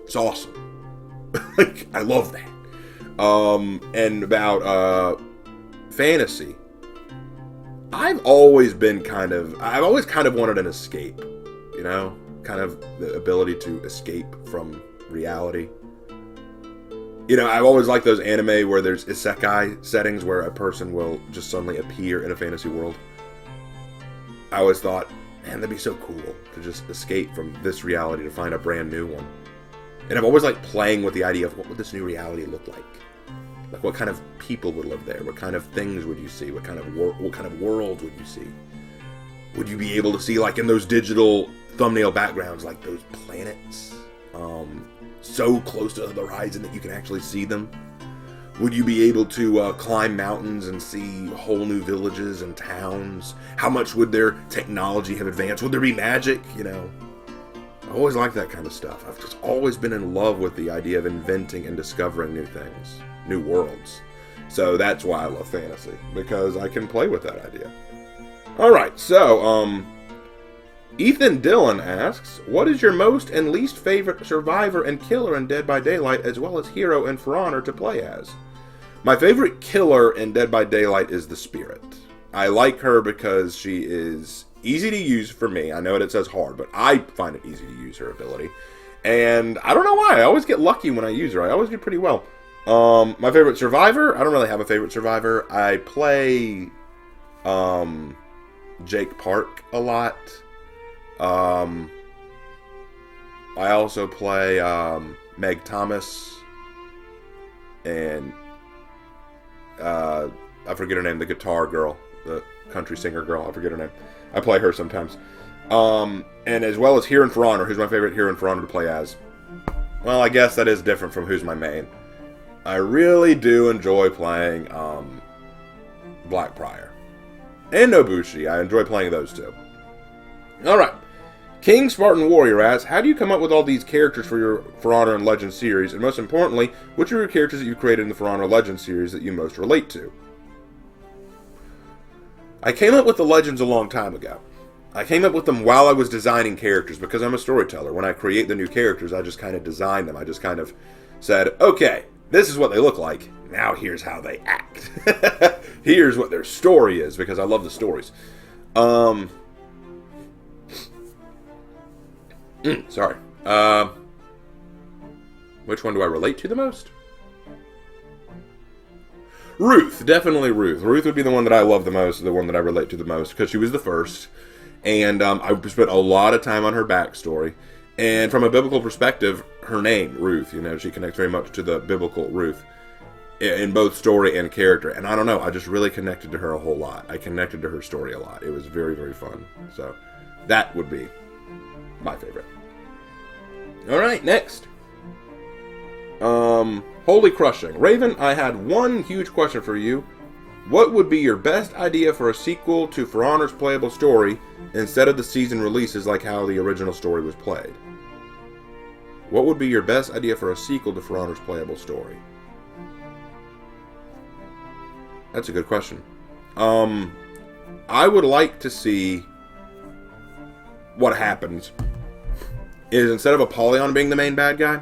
It's awesome. Like, I love that. And about fantasy, I've always kind of wanted an escape, you know? Kind of the ability to escape from reality. You know, I've always liked those anime where there's isekai settings where a person will just suddenly appear in a fantasy world. I always thought, man, that'd be so cool to just escape from this reality to find a brand new one. And I've always liked playing with the idea of what would this new reality look like. Like, what kind of people would live there? What kind of things would you see? What kind of world would you see? Would you be able to see, like, in those digital thumbnail backgrounds, like those planets so close to the horizon that you can actually see them? Would you be able to climb mountains and see whole new villages and towns? How much would their technology have advanced? Would there be magic? You know, I always like that kind of stuff. I've just always been in love with the idea of inventing and discovering new things, new worlds. So that's why I love fantasy, because I can play with that idea. Alright, so, Ethan Dillon asks, what is your most and least favorite survivor and killer in Dead by Daylight, as well as hero and For Honor to play as? My favorite killer in Dead by Daylight is the Spirit. I like her because she is easy to use for me. I know it says hard, but I find it easy to use her ability. And I don't know why. I always get lucky when I use her. I always do pretty well. My favorite survivor? I don't really have a favorite survivor. I play Jake Park a lot. I also play Meg Thomas and I forget her name, the guitar girl, the country singer girl, I forget her name. I play her sometimes. And as well as Hero and For Honor. Who's my favorite Hero and For Honor to play as? Well, I guess that is different from who's my main. I really do enjoy playing Black Prior and Nobushi. I enjoy playing those two. Alright. King Spartan Warrior asks, how do you come up with all these characters for your For Honor and Legends series? And most importantly, which are your characters that you created in the For Honor Legends series that you most relate to? I came up with the Legends a long time ago. I came up with them while I was designing characters, because I'm a storyteller. When I create the new characters, I just kind of design them. I just kind of said, okay, this is what they look like. Now here's how they act. Here's what their story is, because I love the stories. Sorry. Which one do I relate to the most? Ruth. Definitely Ruth. Ruth would be the one that I love the most, the one that I relate to the most, because she was the first. And I spent a lot of time on her backstory. And from a biblical perspective, her name, Ruth, you know, she connects very much to the biblical Ruth in both story and character. And I don't know, I just really connected to her a whole lot. I connected to her story a lot. It was very, very fun. So that would be my favorite. Alright, next. Holy Crushing. Raven, I had one huge question for you. What would be your best idea for a sequel to For Honor's playable story instead of the season releases like how the original story was played? What would be your best idea for a sequel to For Honor's playable story? That's a good question. I would like to see what happens is instead of Apollyon being the main bad guy,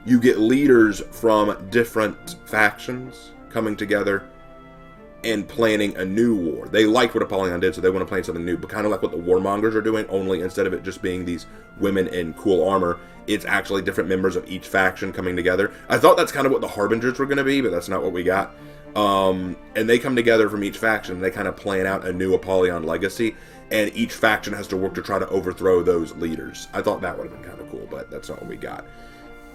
you get leaders from different factions coming together and planning a new war. They liked what Apollyon did, so they want to plan something new, but kind of like what the Warmongers are doing, only instead of it just being these women in cool armor, it's actually different members of each faction coming together. I thought that's kind of what the Harbingers were going to be, but that's not what we got. And they come together from each faction, and they kind of plan out a new Apollyon legacy, and each faction has to work to try to overthrow those leaders. I thought that would have been kind of cool, but that's not what we got.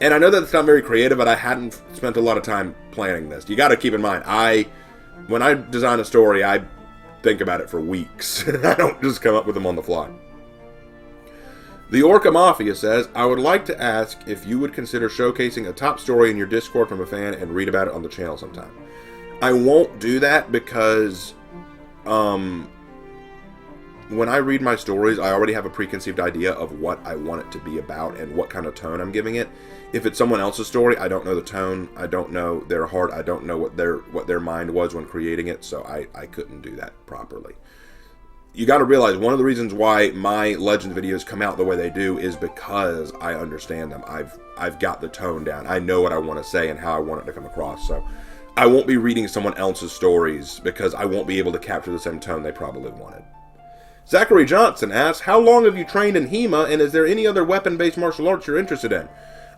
And I know that it's not very creative, but I hadn't spent a lot of time planning this. You got to keep in mind, when I design a story, I think about it for weeks. I don't just come up with them on the fly. The Orca Mafia says, I would like to ask if you would consider showcasing a top story in your Discord from a fan and read about it on the channel sometime. I won't do that because when I read my stories, I already have a preconceived idea of what I want it to be about and what kind of tone I'm giving it. If it's someone else's story, I don't know the tone, I don't know their heart, I don't know what their mind was when creating it, so I couldn't do that properly. You got to realize one of the reasons why my Legends videos come out the way they do is because I understand them. I've got the tone down. I know what I want to say and how I want it to come across, so I won't be reading someone else's stories because I won't be able to capture the same tone they probably wanted. Zachary Johnson asks, how long have you trained in HEMA, and is there any other weapon-based martial arts you're interested in?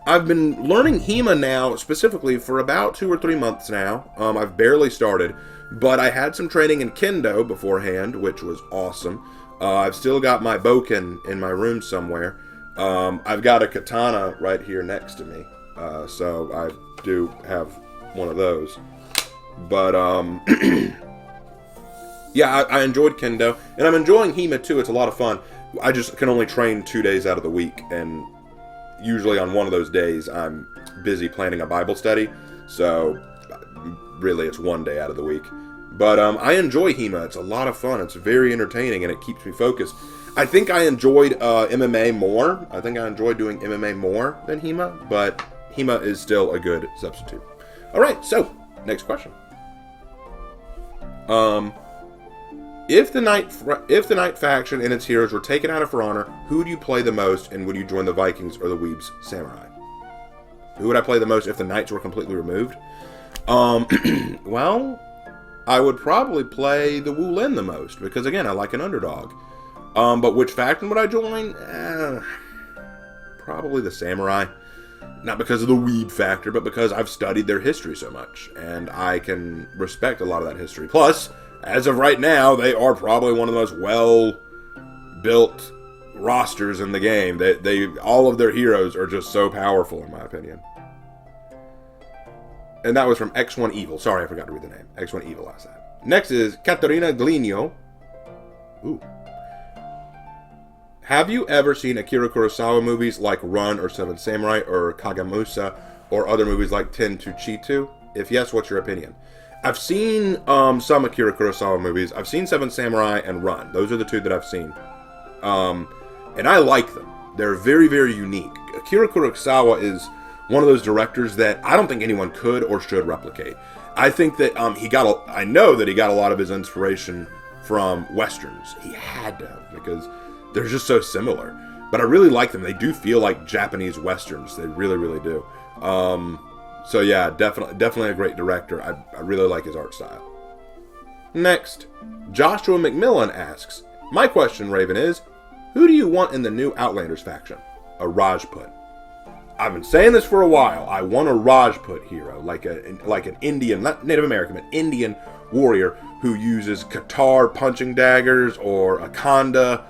I've been learning HEMA now, specifically, for about 2 or 3 months now. I've barely started, but I had some training in Kendo beforehand, which was awesome. I've still got my Boken in my room somewhere. I've got a katana right here next to me, so I do have one of those. But, yeah, I enjoyed Kendo, and I'm enjoying HEMA too. It's a lot of fun. I just can only train 2 days out of the week, and usually on one of those days I'm busy planning a Bible study, so really it's 1 day out of the week. But I enjoy HEMA. It's a lot of fun. It's very entertaining, and it keeps me focused. I think I enjoyed MMA more. I think I enjoyed doing MMA more than HEMA, but HEMA is still a good substitute. All right, so next question. If the Knight faction and its heroes were taken out of For Honor, who would you play the most, and would you join the Vikings or the Weebs Samurai? Who would I play the most if the Knights were completely removed? Well, I would probably play the Wu Lin the most, because again, I like an underdog. But which faction would I join? Probably the Samurai. Not because of the weeb factor, but because I've studied their history so much, and I can respect a lot of that history. Plus, as of right now, they are probably one of the most well-built rosters in the game. All of their heroes are just so powerful, in my opinion. And that was from X1 Evil. Sorry, I forgot to read the name. X1 Evil asked that. Next is Katerina Glino. Ooh. Have you ever seen Akira Kurosawa movies like Run or Seven Samurai or Kagemusa or other movies like Ten to Chitu? If yes, what's your opinion? I've seen some Akira Kurosawa movies. I've seen Seven Samurai and Run. Those are the two that I've seen. And I like them. They're very, very unique. Akira Kurosawa is one of those directors that I don't think anyone could or should replicate. I think that I know that he got a lot of his inspiration from Westerns. He had to, because they're just so similar. But I really like them. They do feel like Japanese Westerns. They really, really do. So yeah, definitely a great director. I really like his art style. Next, Joshua McMillan asks, my question, Raven, is, who do you want in the new Outlanders faction? A Rajput. I've been saying this for a while. I want a Rajput hero, like an Indian, not Native American, but Indian warrior who uses Qatar punching daggers or a Khanda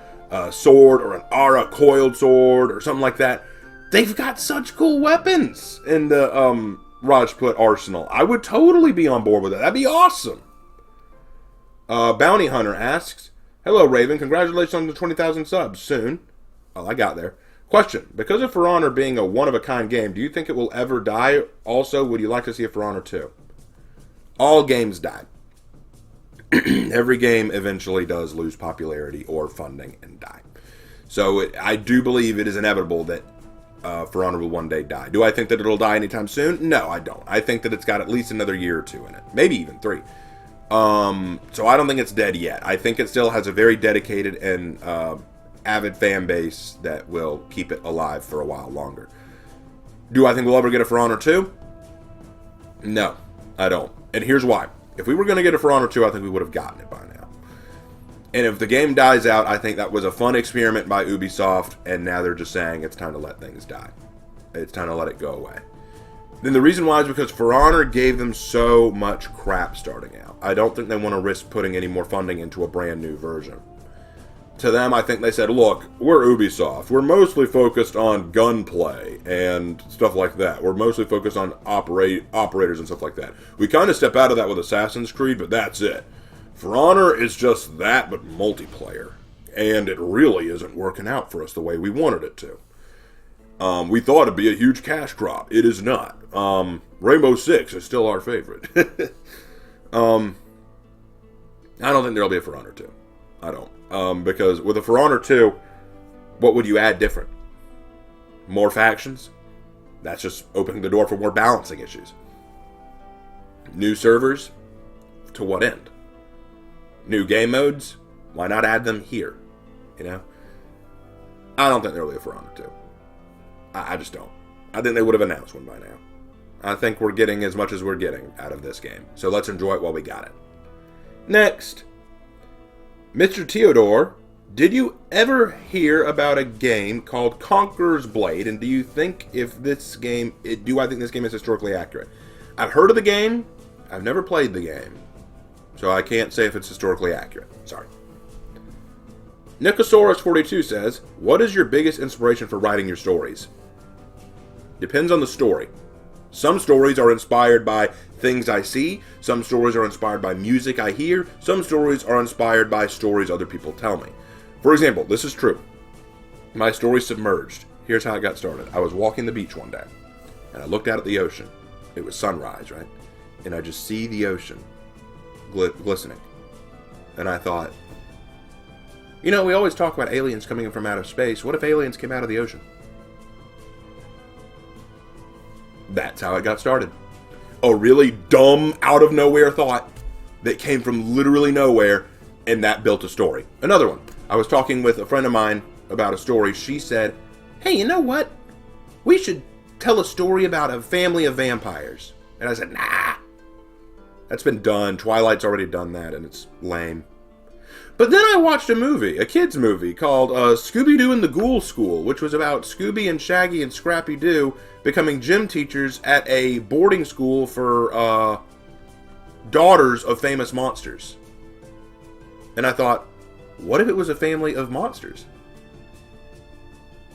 sword or an Ara coiled sword or something like that. They've got such cool weapons in the Rajput arsenal. I would totally be on board with that. That'd be awesome. Bounty Hunter asks, hello, Raven. Congratulations on the 20,000 subs. Soon. Well, I got there. Question. Because of For Honor being a one-of-a-kind game, do you think it will ever die? Also, would you like to see a For Honor 2? All games die. Every game eventually does lose popularity or funding and die. So I do believe it is inevitable that For Honor will one day die. Do I think that it'll die anytime soon? No, I don't. I think that it's got at least another year or two in it. Maybe even 3. So I don't think it's dead yet. I think it still has a very dedicated and avid fan base that will keep it alive for a while longer. Do I think we'll ever get a For Honor 2? No, I don't. And here's why. If we were going to get a For Honor 2, I think we would have gotten it by now. And if the game dies out, I think that was a fun experiment by Ubisoft, and now they're just saying it's time to let things die. It's time to let it go away. Then the reason why is because For Honor gave them so much crap starting out. I don't think they want to risk putting any more funding into a brand new version. To them, I think they said, look, we're Ubisoft. We're mostly focused on gunplay and stuff like that. We're mostly focused on operators and stuff like that. We kind of step out of that with Assassin's Creed, but that's it. For Honor is just that, but multiplayer. And it really isn't working out for us the way we wanted it to. We thought it'd be a huge cash crop. It is not. Rainbow Six is still our favorite. I don't think there'll be a For Honor 2. I don't. Because with a For Honor 2, what would you add different? More factions? That's just opening the door for more balancing issues. New servers? To what end? New game modes? Why not add them here? You know? I don't think there will be a For Honor 2. I just don't. I think they would have announced one by now. I think we're getting as much as we're getting out of this game. So let's enjoy it while we got it. Next. Mr. Theodore, did you ever hear about a game called Conquerors Blade? And do you think I think this game is historically accurate? I've heard of the game. I've never played the game. So I can't say if it's historically accurate. Sorry. Nicosaurus42 says, what is your biggest inspiration for writing your stories? Depends on the story. Some stories are inspired by things I see. Some stories are inspired by music I hear. Some stories are inspired by stories other people tell me. For example, this is true. My story Submerged. Here's how it got started. I was walking the beach one day, and I looked out at the ocean. It was sunrise, right? And I just see the ocean glistening. And I thought, you know, we always talk about aliens coming in from outer space. What if aliens came out of the ocean? That's how it got started. A really dumb, out-of-nowhere thought that came from literally nowhere, and that built a story. Another one. I was talking with a friend of mine about a story. She said, hey, you know what? We should tell a story about a family of vampires. And I said, nah. That's been done. Twilight's already done that, and it's lame. But then I watched a movie, a kid's movie, called Scooby-Doo and the Ghoul School, which was about Scooby and Shaggy and Scrappy-Doo becoming gym teachers at a boarding school for daughters of famous monsters. And I thought, what if it was a family of monsters?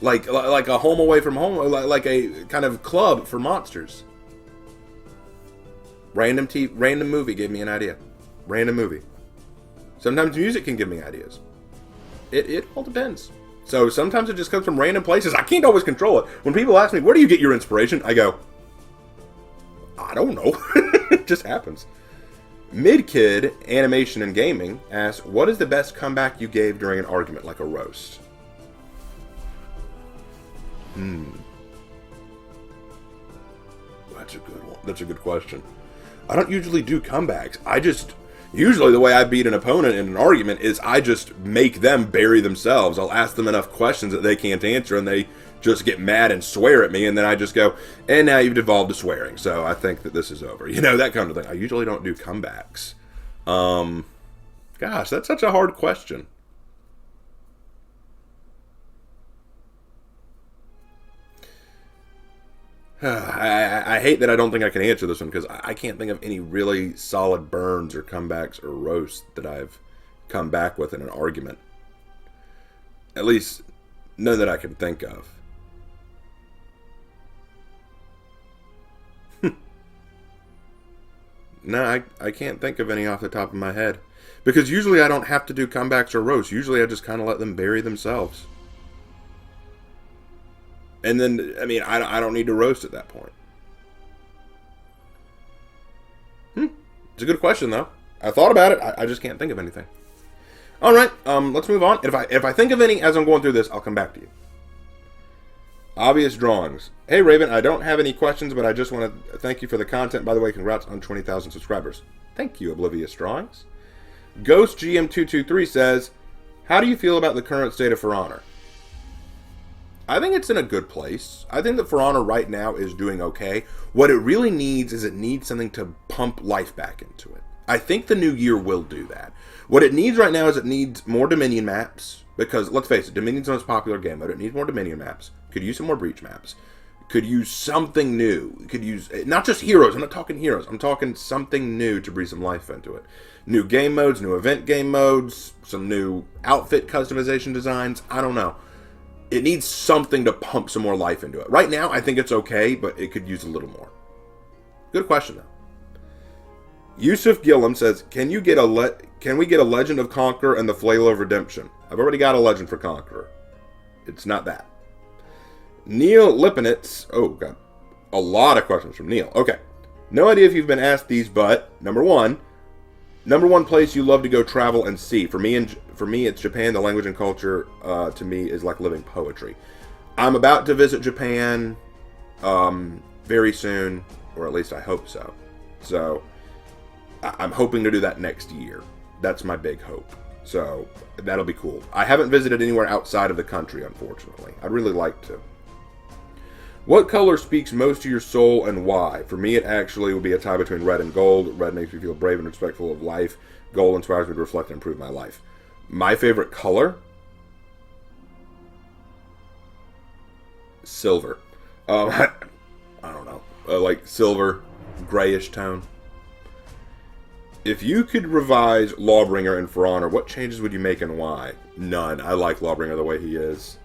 Like a home away from home, like a kind of club for monsters. Random movie gave me an idea. Random movie. Sometimes music can give me ideas. It all depends. So sometimes it just comes from random places. I can't always control it. When people ask me, where do you get your inspiration? I go, I don't know. It just happens. Mid-Kid Animation and Gaming asks, what is the best comeback you gave during an argument, like a roast? That's a good one. That's a good question. I don't usually do comebacks. Usually the way I beat an opponent in an argument is I just make them bury themselves. I'll ask them enough questions that they can't answer, and they just get mad and swear at me, and then I just go, and now you've devolved to swearing, so I think that this is over. You know, that kind of thing. I usually don't do comebacks. Gosh, that's such a hard question. I hate that I don't think I can answer this one, because I can't think of any really solid burns or comebacks or roasts that I've come back with in an argument. At least none that I can think of. No, I can't think of any off the top of my head. Because usually I don't have to do comebacks or roasts. Usually I just kind of let them bury themselves. And then, I mean, I don't need to roast at that point. It's a good question, though. I thought about it. I just can't think of anything. All right, let's move on. If I think of any as I'm going through this, I'll come back to you. Obvious Drawings. Hey, Raven, I don't have any questions, but I just want to thank you for the content. By the way, congrats on 20,000 subscribers. Thank you, Oblivious Drawings. Ghost GM223 says, how do you feel about the current state of For Honor? I think it's in a good place. I think that For Honor right now is doing okay. What it really needs is it needs something to pump life back into it. I think the new year will do that. What it needs right now is it needs more Dominion maps. Because, let's face it, Dominion's the most popular game mode. It needs more Dominion maps. Could use some more Breach maps. Could use something new. Could use, not just heroes. I'm not talking heroes. I'm talking something new to breathe some life into it. New game modes, new event game modes, some new outfit customization designs. I don't know. It needs something to pump some more life into it. Right now, I think it's okay, but it could use a little more. Good question, though. Yusuf Gillum says, can we get a Legend of Conqueror and the Flail of Redemption? I've already got a Legend for Conqueror. It's not that. Neil Lipinitz. Oh, got a lot of questions from Neil. Okay. No idea if you've been asked these, but number one place you love to go travel and see. For me, it's Japan. The language and culture, to me, is like living poetry. I'm about to visit Japan very soon, or at least I hope so. So, I'm hoping to do that next year. That's my big hope. So, that'll be cool. I haven't visited anywhere outside of the country, unfortunately. I'd really like to. What color speaks most to your soul and why? For me, it actually would be a tie between red and gold. Red makes me feel brave and respectful of life. Gold inspires me to reflect and improve my life. My favorite color? Silver. I don't know. Like silver, grayish tone. If you could revise Lawbringer and For Honor, what changes would you make and why? None. I like Lawbringer the way he is.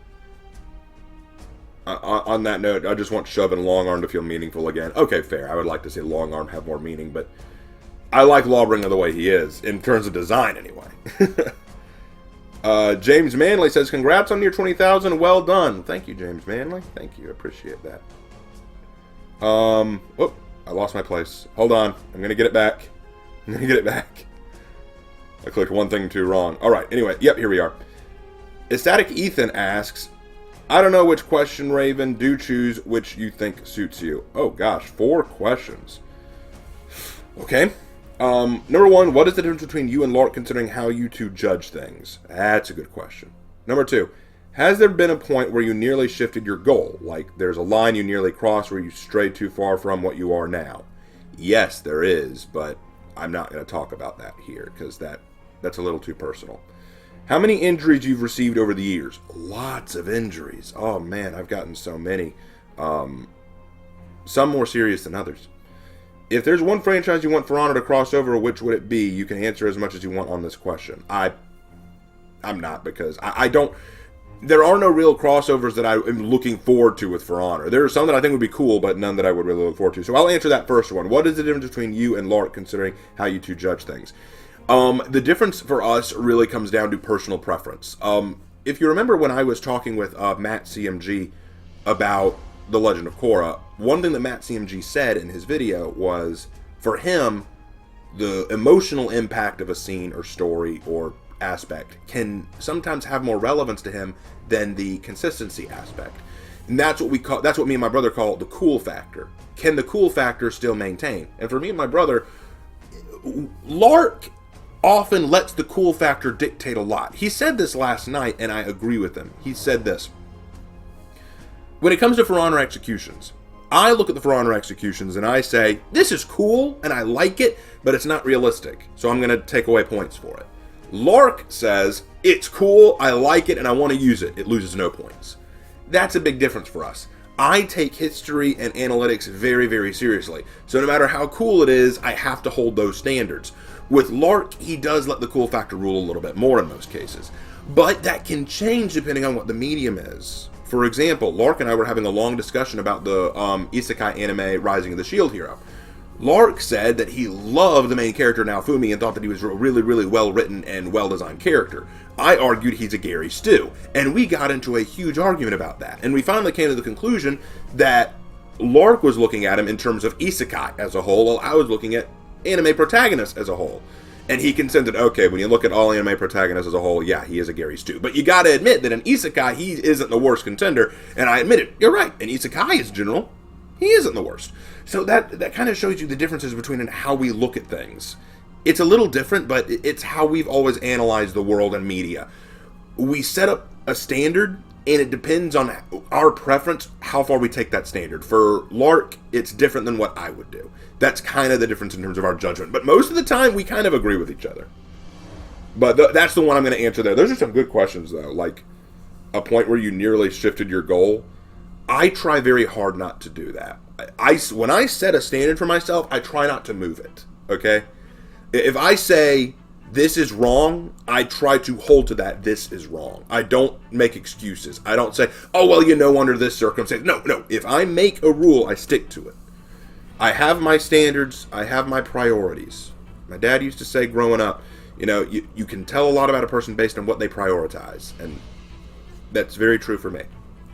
on that note, I just want Shove and Long Arm to feel meaningful again. Okay, fair. I would like to see Long Arm have more meaning, but I like Lawbringer the way he is, in terms of design, anyway. James Manley says, congrats on your 20,000. Well done. Thank you, James Manley. Thank you. I appreciate that. Whoop. I lost my place. Hold on. I'm going to get it back. I'm going to get it back. I clicked one thing too wrong. Alright, anyway. Yep, here we are. Ecstatic Ethan asks, I don't know which question, Raven. Do choose which you think suits you. Oh, gosh. 4 questions. Okay. Number 1, what is the difference between you and Lark considering how you two judge things? That's a good question. Number 2, has there been a point where you nearly shifted your goal? Like there's a line you nearly crossed where you strayed too far from what you are now? Yes, there is, but I'm not going to talk about that here because that's a little too personal. How many injuries you've received over the years? Lots of injuries. Oh man, I've gotten so many. Some more serious than others. If there's one franchise you want For Honor to cross over, which would it be? You can answer as much as you want on this question. I'm not, because I don't... There are no real crossovers that I am looking forward to with For Honor. There are some that I think would be cool, but none that I would really look forward to. So I'll answer that first one. What is the difference between you and Lark, considering how you two judge things? The difference for us really comes down to personal preference. If you remember when I was talking with Matt CMG about The Legend of Korra, one thing that Matt CMG said in his video was, for him, the emotional impact of a scene or story or aspect can sometimes have more relevance to him than the consistency aspect. And that's what me and my brother call the cool factor. Can the cool factor still maintain? And for me and my brother, Lark often lets the cool factor dictate a lot. He said this last night, and I agree with him. He said this: when it comes to For Honor executions, I look at the For Honor executions and I say, this is cool and I like it, but it's not realistic, so I'm going to take away points for it. Lark says, it's cool, I like it, and I want to use it. It loses no points. That's a big difference for us. I take history and analytics very, very seriously. So no matter how cool it is, I have to hold those standards. With Lark, he does let the cool factor rule a little bit more in most cases. But that can change depending on what the medium is. For example, Lark and I were having a long discussion about the isekai anime Rising of the Shield Hero. Lark said that he loved the main character Naofumi and thought that he was a really, really well-written and well-designed character. I argued he's a Gary Stu, and we got into a huge argument about that. And we finally came to the conclusion that Lark was looking at him in terms of isekai as a whole, while I was looking at anime protagonists as a whole. And he consented, okay, when you look at all anime protagonists as a whole, yeah, he is a Gary Stu. But you gotta admit that in isekai, he isn't the worst contender. And I admit it, you're right, in isekai as general, he isn't the worst. So that kind of shows you the differences between how we look at things. It's a little different, but it's how we've always analyzed the world and media. We set up a standard, and it depends on our preference how far we take that standard. For Lark, it's different than what I would do. That's kind of the difference in terms of our judgment. But most of the time, we kind of agree with each other. But that's the one I'm going to answer there. Those are some good questions, though. Like, a point where you nearly shifted your goal. I try very hard not to do that. When I set a standard for myself, I try not to move it, okay? If I say, this is wrong, I try to hold to that, this is wrong. I don't make excuses. I don't say, oh, well, under this circumstance. No. If I make a rule, I stick to it. I have my standards. I have my priorities. My dad used to say growing up, you can tell a lot about a person based on what they prioritize. And that's very true for me.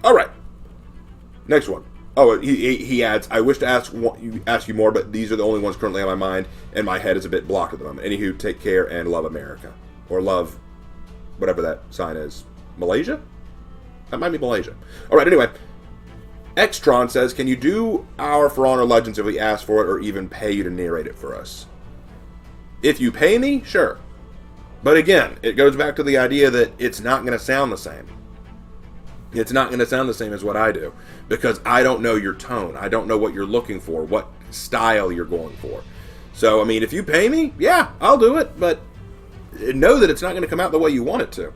All right. Next one. Oh, he adds, I wish to ask you more, but these are the only ones currently on my mind, and my head is a bit blocked at the moment. Anywho, take care and love America. Or love whatever that sign is. Malaysia? That might be Malaysia. Alright, anyway. Xtron says, can you do our For Honor Legends if we ask for it, or even pay you to narrate it for us? If you pay me, sure. But again, it goes back to the idea that it's not going to sound the same. It's not going to sound the same as what I do, because I don't know your tone. I don't know what you're looking for, what style you're going for. So, I mean, if you pay me, yeah, I'll do it, but know that it's not going to come out the way you want it to.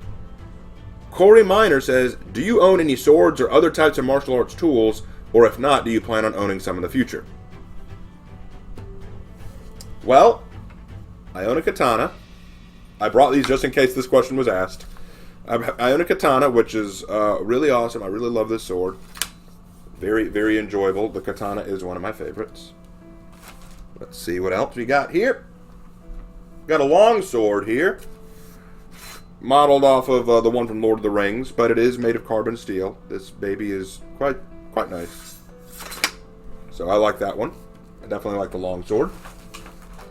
Corey Miner says, do you own any swords or other types of martial arts tools, or if not, do you plan on owning some in the future? Well, I own a katana. I brought these just in case this question was asked. I own a katana, which is really awesome. I really love this sword. Very, very enjoyable. The katana is one of my favorites. Let's see what else we got here. Got a long sword here. Modeled off of the one from Lord of the Rings, but it is made of carbon steel. This baby is quite nice. So I like that one. I definitely like the longsword.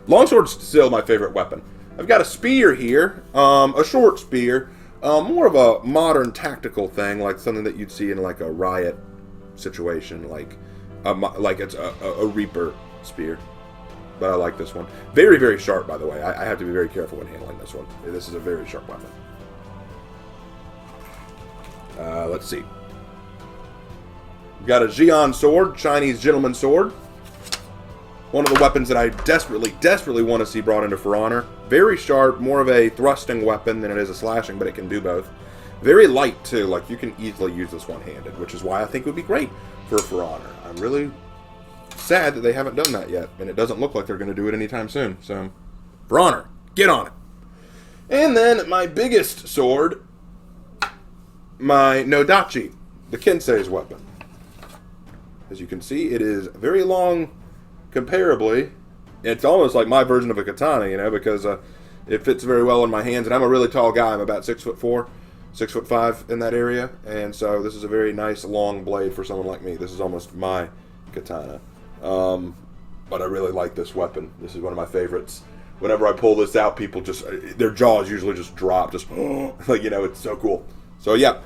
Longsword's still my favorite weapon. I've got a spear here, a short spear, more of a modern tactical thing, like something that you'd see in like a riot situation, like it's a Reaper spear. But I like this one. Very, very sharp, by the way. I have to be very careful when handling this one. This is a very sharp weapon. Let's see. We've got a Xi'an sword, Chinese gentleman sword. One of the weapons that I desperately want to see brought into For Honor. Very sharp, more of a thrusting weapon than it is a slashing, but it can do both. Very light, too. Like, you can easily use this one-handed, which is why I think it would be great for Honor. I'm really sad that they haven't done that yet, and it doesn't look like they're going to do it anytime soon. So, For Honor, get on it. And then my biggest sword, my Nodachi, the Kensei's weapon. As you can see, it is very long comparably. It's almost like my version of a katana, you know, because it fits very well in my hands, and I'm a really tall guy. I'm about 6'4", 6'5" in that area, and so this is a very nice long blade for someone like me. This is almost my katana. But I really like this weapon. This is one of my favorites. Whenever I pull this out, people just, their jaws usually just drop, just, like, you know, it's so cool. So, yeah,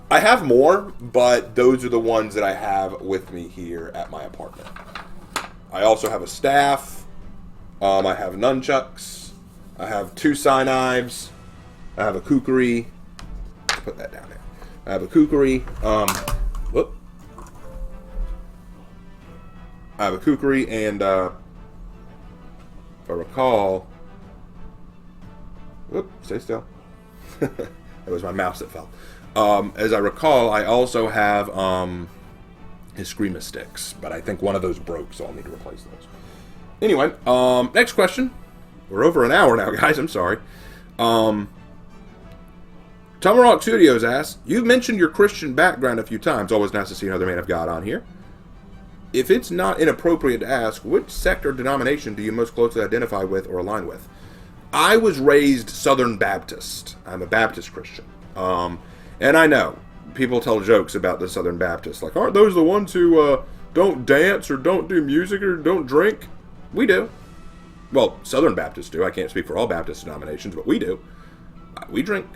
I have more, but those are the ones that I have with me here at my apartment. I also have a staff. I have nunchucks. I have 2 sai knives. I have a kukri. Let's put that down there. I have a kukri. I have a kukri, and if I recall, stay still. That was my mouse that fell. As I recall, I also have his Screamer sticks, but I think one of those broke, so I'll need to replace those. Anyway, next question. We're over an hour now, guys. I'm sorry. Tomahawk Studios asks, you've mentioned your Christian background a few times. Always nice to see another man of God on here. If it's not inappropriate to ask, which sect or denomination do you most closely identify with or align with? I was raised Southern Baptist. I'm a Baptist Christian. And I know people tell jokes about the Southern Baptists. Like, aren't those the ones who don't dance or don't do music or don't drink? We do. Well, Southern Baptists do. I can't speak for all Baptist denominations, but we do. We drink.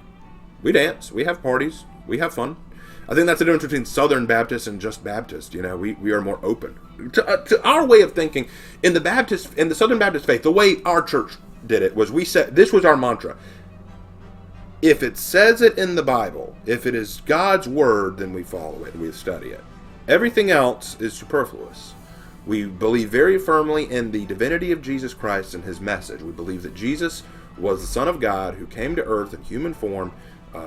We dance. We have parties. We have fun. I think that's the difference between Southern Baptists and just Baptists. You know, we are more open to our way of thinking. In the Southern Baptist faith, the way our church did it was this was our mantra. If it says it in the Bible, if it is God's word, then we follow it and we study it. Everything else is superfluous. We believe very firmly in the divinity of Jesus Christ and his message. We believe that Jesus was the Son of God who came to earth in human form,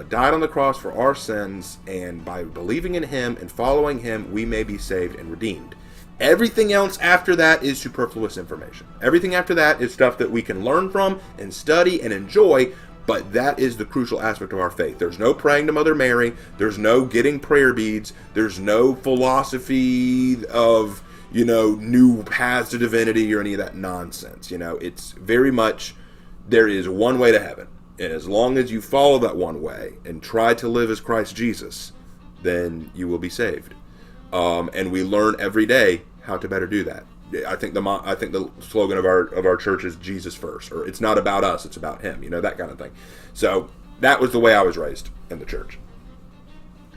died on the cross for our sins, and by believing in him and following him, we may be saved and redeemed. Everything else after that is superfluous information. Everything after that is stuff that we can learn from and study and enjoy, but that is the crucial aspect of our faith. There's no praying to Mother Mary. There's no getting prayer beads. There's no philosophy of, you know, new paths to divinity or any of that nonsense. You know, it's very much, there is one way to heaven. And as long as you follow that one way and try to live as Christ Jesus, then you will be saved. And we learn every day how to better do that. I think the slogan of our church is Jesus first, or it's not about us, it's about him. You know, that kind of thing. So that was the way I was raised in the church.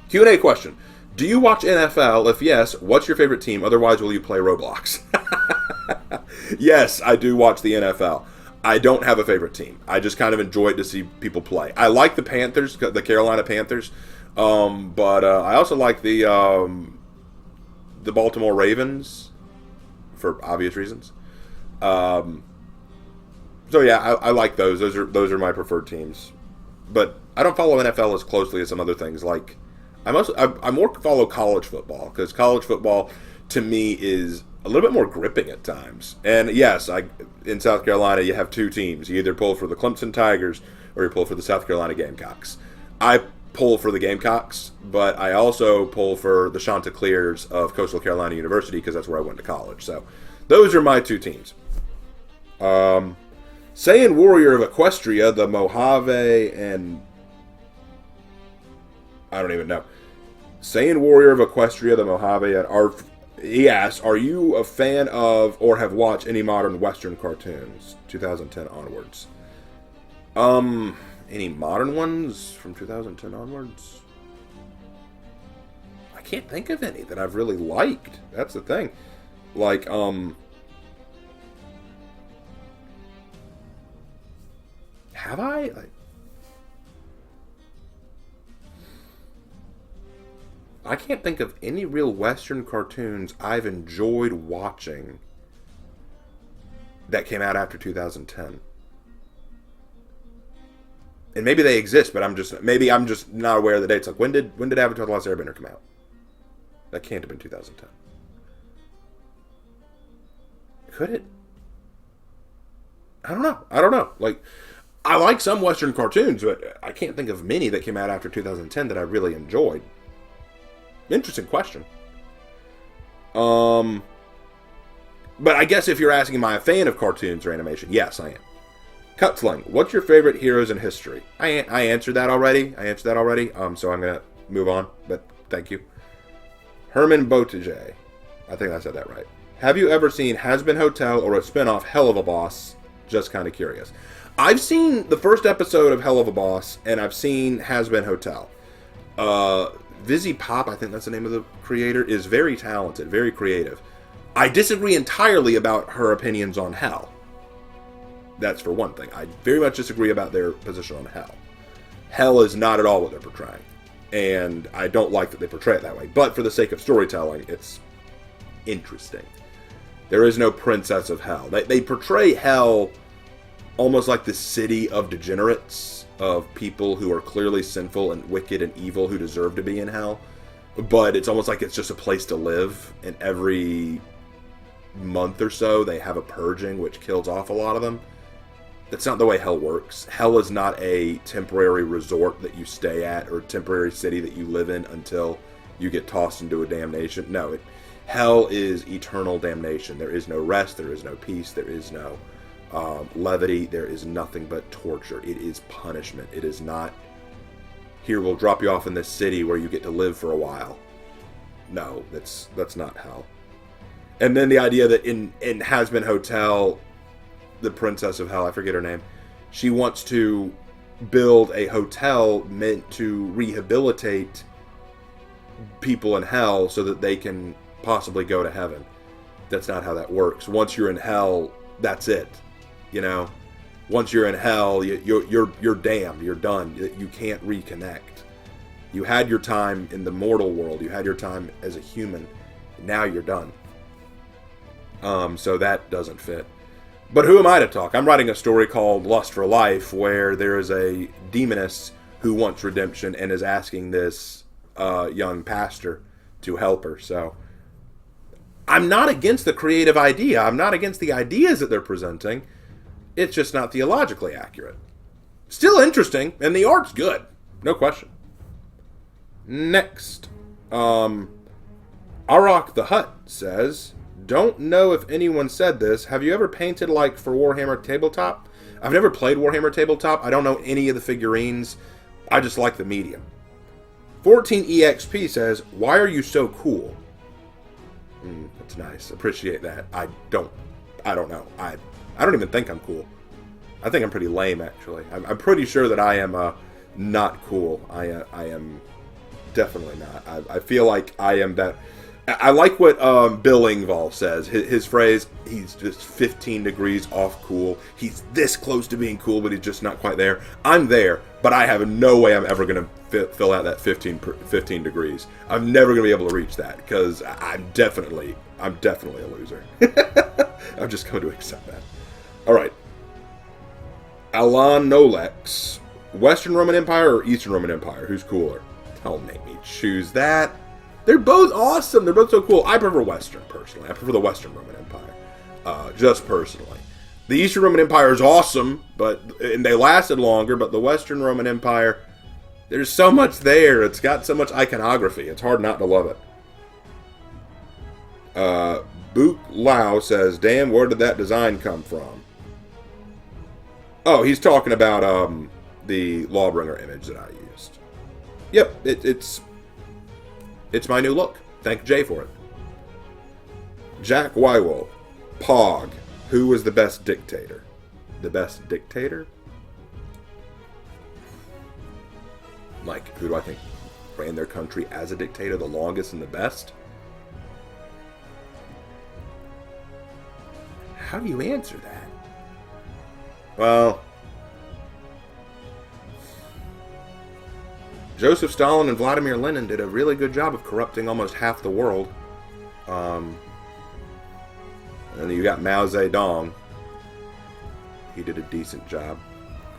Q&A question: do you watch NFL? If yes, what's your favorite team? Otherwise, will you play Roblox? Yes, I do watch the NFL. I don't have a favorite team. I just kind of enjoy it to see people play. I like the Panthers, the Carolina Panthers, but I also like the Baltimore Ravens for obvious reasons. So yeah, I like those. Those are my preferred teams. But I don't follow NFL as closely as some other things. Like I more follow college football, because college football to me is a little bit more gripping at times. And yes, in South Carolina, you have 2 teams. You either pull for the Clemson Tigers or you pull for the South Carolina Gamecocks. I pull for the Gamecocks, but I also pull for the Chanticleers of Coastal Carolina University because that's where I went to college. So those are my two teams. Saiyan Warrior of Equestria, the Mojave, and I don't even know. Saiyan Warrior of Equestria, the Mojave, and he asks, are you a fan of or have watched any modern Western cartoons, 2010 onwards? Any modern ones from 2010 onwards? I can't think of any that I've really liked. That's the thing. Like, have I? Like, I can't think of any real Western cartoons I've enjoyed watching that came out after 2010. And maybe they exist, but I'm just not aware of the dates. Like, when did Avatar: The Last Airbender come out? That can't have been 2010. Could it? I don't know. Like, I like some Western cartoons, but I can't think of many that came out after 2010 that I really enjoyed. Interesting question. But I guess if you're asking, am I a fan of cartoons or animation? Yes, I am. Cutsling, what's your favorite heroes in history? I answered that already. So I'm going to move on, but thank you. Herman Botege. I think I said that right. Have you ever seen Has-Been Hotel or a spinoff Hell of a Boss? Just kind of curious. I've seen the first episode of Hell of a Boss, and I've seen Has-Been Hotel. Vizzy Pop, I think that's the name of the creator, is very talented, very creative. I disagree entirely about her opinions on Hell. That's for one thing. I very much disagree about their position on Hell. Hell is not at all what they're portraying. And I don't like that they portray it that way. But for the sake of storytelling, it's interesting. There is no princess of Hell. They portray Hell almost like the city of degenerates, of people who are clearly sinful and wicked and evil who deserve to be in Hell. But it's almost like it's just a place to live. And every month or so, they have a purging, which kills off a lot of them. That's not the way Hell works. Hell is not a temporary resort that you stay at or a temporary city that you live in until you get tossed into a damnation. No, Hell is eternal damnation. There is no rest. There is no peace. There is no levity. There is nothing but torture. It is punishment. It is not, here, we'll drop you off in this city where you get to live for a while. No, that's not Hell. And then the idea that in Has-Been Hotel, the Princess of Hell, I forget her name, she wants to build a hotel meant to rehabilitate people in Hell so that they can possibly go to heaven. That's not how that works. Once you're in Hell, that's it. You know, once you're in Hell, you're damned. You're done. You can't reconnect. You had your time in the mortal world. You had your time as a human. Now you're done. So that doesn't fit. But who am I to talk? I'm writing a story called Lust for Life, where there is a demoness who wants redemption and is asking this young pastor to help her. So I'm not against the creative idea. I'm not against the ideas that they're presenting. It's just not theologically accurate. Still interesting, and the art's good. No question. Next. Arok the Hutt says, don't know if anyone said this. Have you ever painted like for Warhammer Tabletop? I've never played Warhammer Tabletop. I don't know any of the figurines. I just like the medium. 14EXP says, why are you so cool? That's nice. Appreciate that. I don't know. I don't even think I'm cool. I think I'm pretty lame, actually. I'm pretty sure that I am not cool. I am definitely not. I feel like I am that. I like what Bill Engvall says. His phrase, he's just 15 degrees off cool. He's this close to being cool, but he's just not quite there. I'm there, but I have no way I'm ever going to fill out that 15 degrees. I'm never going to be able to reach that, because I'm definitely a loser. I'm just going to accept that. All right. Alan Nolex. Western Roman Empire or Eastern Roman Empire? Who's cooler? Don't make me choose that. They're both awesome. They're both so cool. I prefer Western, personally. I prefer the Western Roman Empire. Just personally. The Eastern Roman Empire is awesome, and they lasted longer, but the Western Roman Empire, There's so much there. It's got so much iconography. It's hard not to love it. Boot Lau says, damn, where did that design come from? Oh, he's talking about the Lawbringer image that I used. Yep, it's my new look. Thank Jay for it. Jack Wywolf. Pog. Who was the best dictator? The best dictator? Like, who do I think ran their country as a dictator the longest and the best? How do you answer that? Well, Joseph Stalin and Vladimir Lenin did a really good job of corrupting almost half the world. And you got Mao Zedong. He did a decent job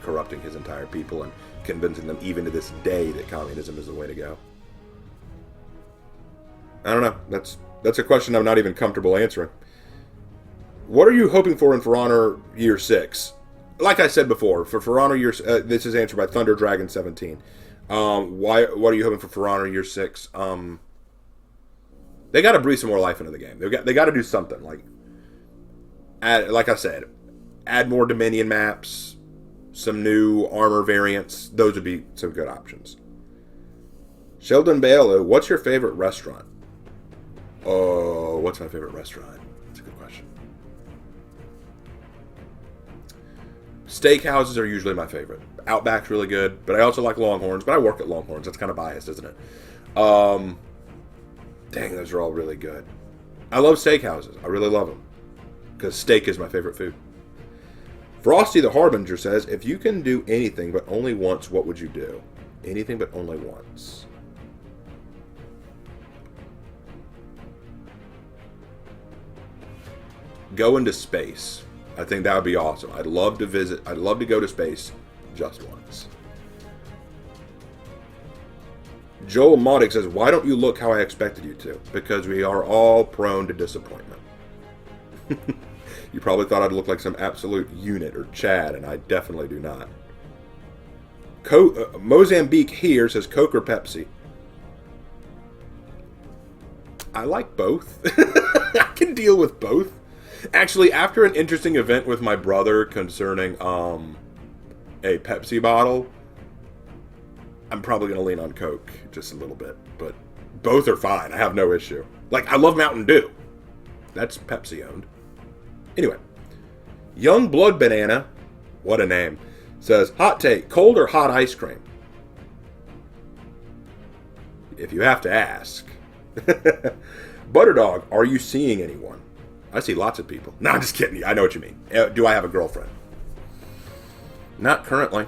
corrupting his entire people and convincing them even to this day that communism is the way to go. I don't know. That's a question I'm not even comfortable answering. What are you hoping for in For Honor Year 6? Like I said before, for Honor Year... this is answered by Thunder Dragon 17. What are you hoping for Honor Year 6? They got to breathe some more life into the game. They got to do something. Like I said, add more Dominion maps, some new armor variants. Those would be some good options. Sheldon Bailo, what's your favorite restaurant? Oh, what's my favorite restaurant? That's a good question. Steakhouses are usually my favorite. Outback's really good, but I also like Longhorns. But I work at Longhorns. That's kind of biased, isn't it? Dang, those are all really good. I love steakhouses. I really love them. Because steak is my favorite food. Frosty the Harbinger says, if you can do anything but only once, what would you do? Anything but only once. Go into space. I think that would be awesome. I'd love to visit. I'd love to go to space just once. Joel Modic says, why don't you look how I expected you to? Because we are all prone to disappointment. You probably thought I'd look like some absolute unit or Chad, and I definitely do not. Mozambique here says Coke or Pepsi. I like both. I can deal with both. Actually, after an interesting event with my brother concerning a Pepsi bottle, I'm probably going to lean on Coke just a little bit. But both are fine. I have no issue. Like, I love Mountain Dew. That's Pepsi owned. Anyway, Young Blood Banana, what a name, says, hot take, cold or hot ice cream? If you have to ask. Butterdog, are you seeing anyone? I see lots of people. No, I'm just kidding. I know what you mean. Do I have a girlfriend? Not currently.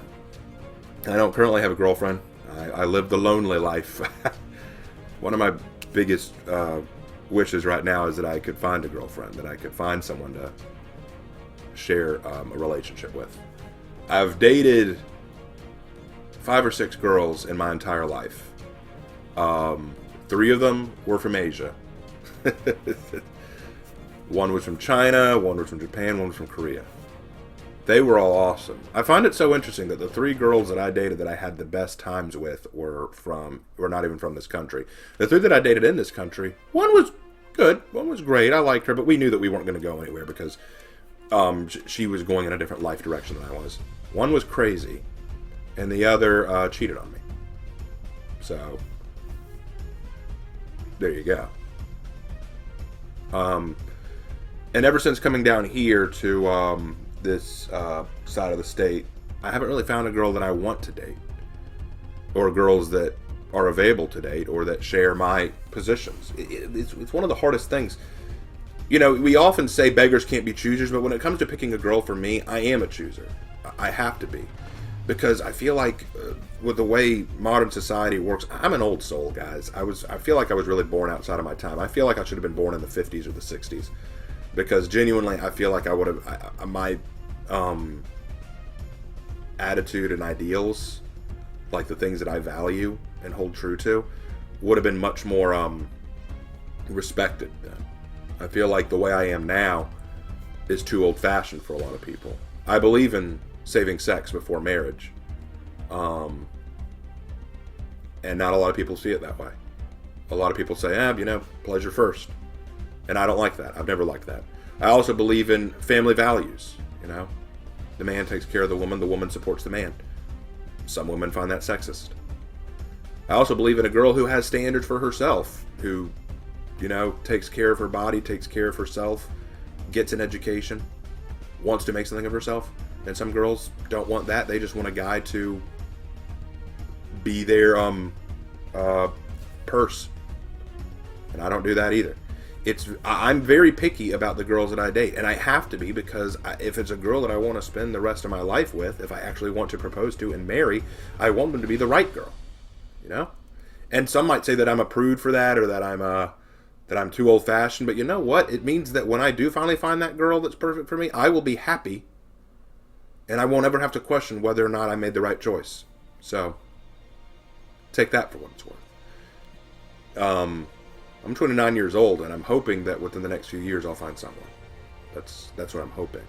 I don't currently have a girlfriend. I live the lonely life. One of my biggest wishes right now is that I could find a girlfriend, that I could find someone to share a relationship with. I've dated 5 or 6 girls in my entire life. 3 of them were from Asia. One was from China, one was from Japan, one was from Korea. They were all awesome. I find it so interesting that the 3 girls that I dated that I had the best times with were not even from this country. The 3 that I dated in this country, one was good, one was great. I liked her, but we knew that we weren't going to go anywhere because she was going in a different life direction than I was. One was crazy, and the other cheated on me. So, there you go. And ever since coming down here to this side of the state, I haven't really found a girl that I want to date, or girls that are available to date, or that share my positions. It's one of the hardest things. You know, we often say beggars can't be choosers, but when it comes to picking a girl for me, I am a chooser. I have to be. Because I feel like with the way modern society works, I'm an old soul, guys. I feel like I was really born outside of my time. I feel like I should have been born in the 50s or the 60s. Because genuinely, I feel like I would have... my attitude and ideals, like the things that I value and hold true to, would have been much more respected then. I feel like the way I am now is too old-fashioned for a lot of people. I believe in saving sex before marriage. And not a lot of people see it that way. A lot of people say, pleasure first. And I don't like that. I've never liked that. I also believe in family values, The man takes care of the woman supports the man. Some women find that sexist. I also believe in a girl who has standards for herself, who, takes care of her body, takes care of herself, gets an education, wants to make something of herself. And some girls don't want that. They just want a guy to be their purse. And I don't do that either. I'm very picky about the girls that I date, and I have to be, because if it's a girl that I want to spend the rest of my life with, if I actually want to propose to and marry, I want them to be the right girl, And some might say that I'm a prude for that, or that I'm too old-fashioned, but you know what? It means that when I do finally find that girl that's perfect for me, I will be happy, and I won't ever have to question whether or not I made the right choice. So, take that for what it's worth. I'm 29 years old, and I'm hoping that within the next few years I'll find someone. That's what I'm hoping.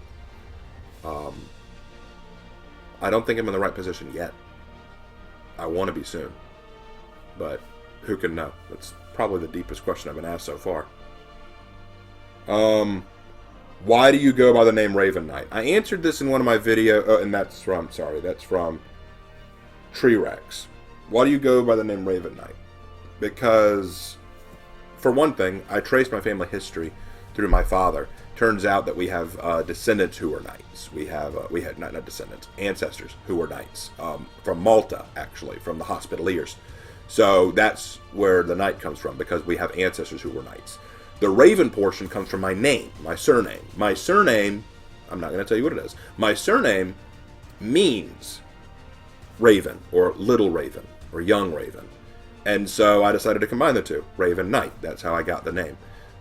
I don't think I'm in the right position yet. I want to be soon. But who can know? That's probably the deepest question I've been asked so far. Why do you go by the name Raven Knight? I answered this in one of my videos, and that's from Tree Rex. Why do you go by the name Raven Knight? Because, for one thing, I traced my family history through my father. Turns out that we have descendants who are knights. We had not descendants, ancestors who were knights from Malta, actually, from the Hospitaliers. So that's where the knight comes from, because we have ancestors who were knights. The Raven portion comes from my name, my surname. My surname, I'm not going to tell you what it is. My surname means Raven, or Little Raven, or Young Raven. And so I decided to combine the two. Raven Knight. That's how I got the name.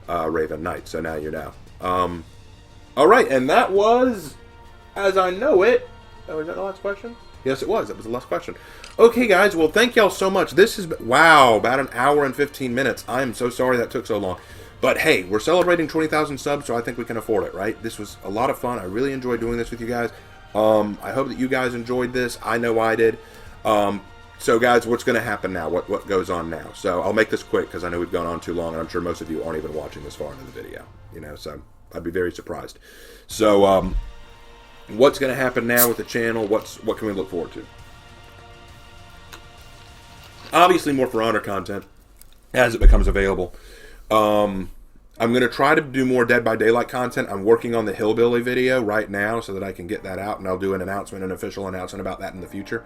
Raven Knight. So now you know. Alright, and that was, as I know it... Oh, was that the last question? Yes, it was. That was the last question. Okay, guys. Well, thank y'all so much. This has been... Wow, about an hour and 15 minutes. I'm so sorry that took so long. But hey, we're celebrating 20,000 subs, so I think we can afford it, right? This was a lot of fun. I really enjoyed doing this with you guys. I hope that you guys enjoyed this. I know I did. So guys, what's going to happen now? What goes on now? So I'll make this quick because I know we've gone on too long, and I'm sure most of you aren't even watching this far into the video. So I'd be very surprised. So what's going to happen now with the channel? What can we look forward to? Obviously, more For Honor content as it becomes available. I'm going to try to do more Dead by Daylight content. I'm working on the Hillbilly video right now so that I can get that out, and I'll do an official announcement about that in the future.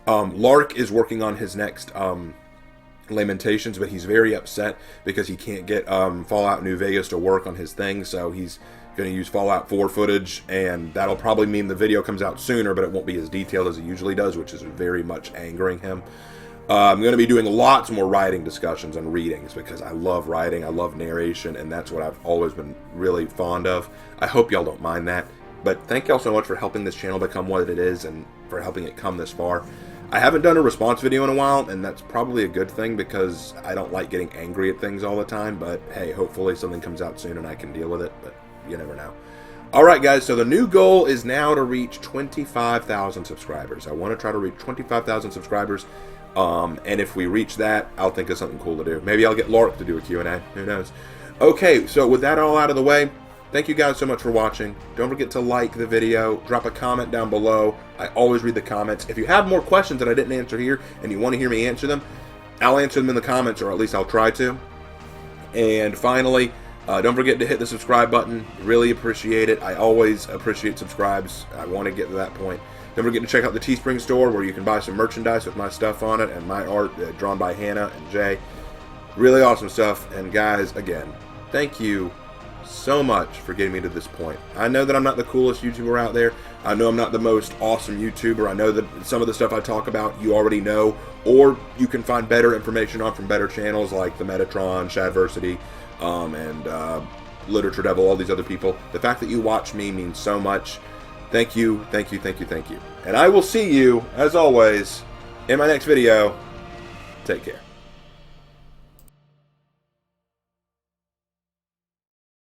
Lark is working on his next Lamentations, but he's very upset because he can't get Fallout New Vegas to work on his thing, so he's going to use Fallout 4 footage, and that'll probably mean the video comes out sooner, but it won't be as detailed as it usually does, which is very much angering him. I'm going to be doing lots more writing discussions and readings because I love writing, I love narration, and that's what I've always been really fond of. I hope y'all don't mind that, but thank y'all so much for helping this channel become what it is and for helping it come this far. I haven't done a response video in a while, and that's probably a good thing because I don't like getting angry at things all the time, but hey, hopefully something comes out soon and I can deal with it, but you never know. Alright guys, so the new goal is now to reach 25,000 subscribers. I want to try to reach 25,000 subscribers, and if we reach that, I'll think of something cool to do. Maybe I'll get Lark to do a Q&A, who knows. Okay, so with that all out of the way, thank you guys so much for watching. Don't forget to like the video, drop a comment down below. I always read the comments. If you have more questions that I didn't answer here and you want to hear me answer them, I'll answer them in the comments, or at least I'll try to. And finally, don't forget to hit the subscribe button. Really appreciate it. I always appreciate subscribes. I want to get to that point. Don't forget to check out the Teespring store where you can buy some merchandise with my stuff on it and my art drawn by Hannah and Jay. Really awesome stuff. And guys, again, thank you so much for getting me to this point. I know that I'm not the coolest YouTuber out there. I know I'm not the most awesome YouTuber. I know that some of the stuff I talk about you already know, or you can find better information on from better channels like the Metatron, Shadversity, and Literature Devil, all these other people. The fact that you watch me means so much. Thank you, thank you, thank you, thank you. And I will see you, as always, in my next video. Take care.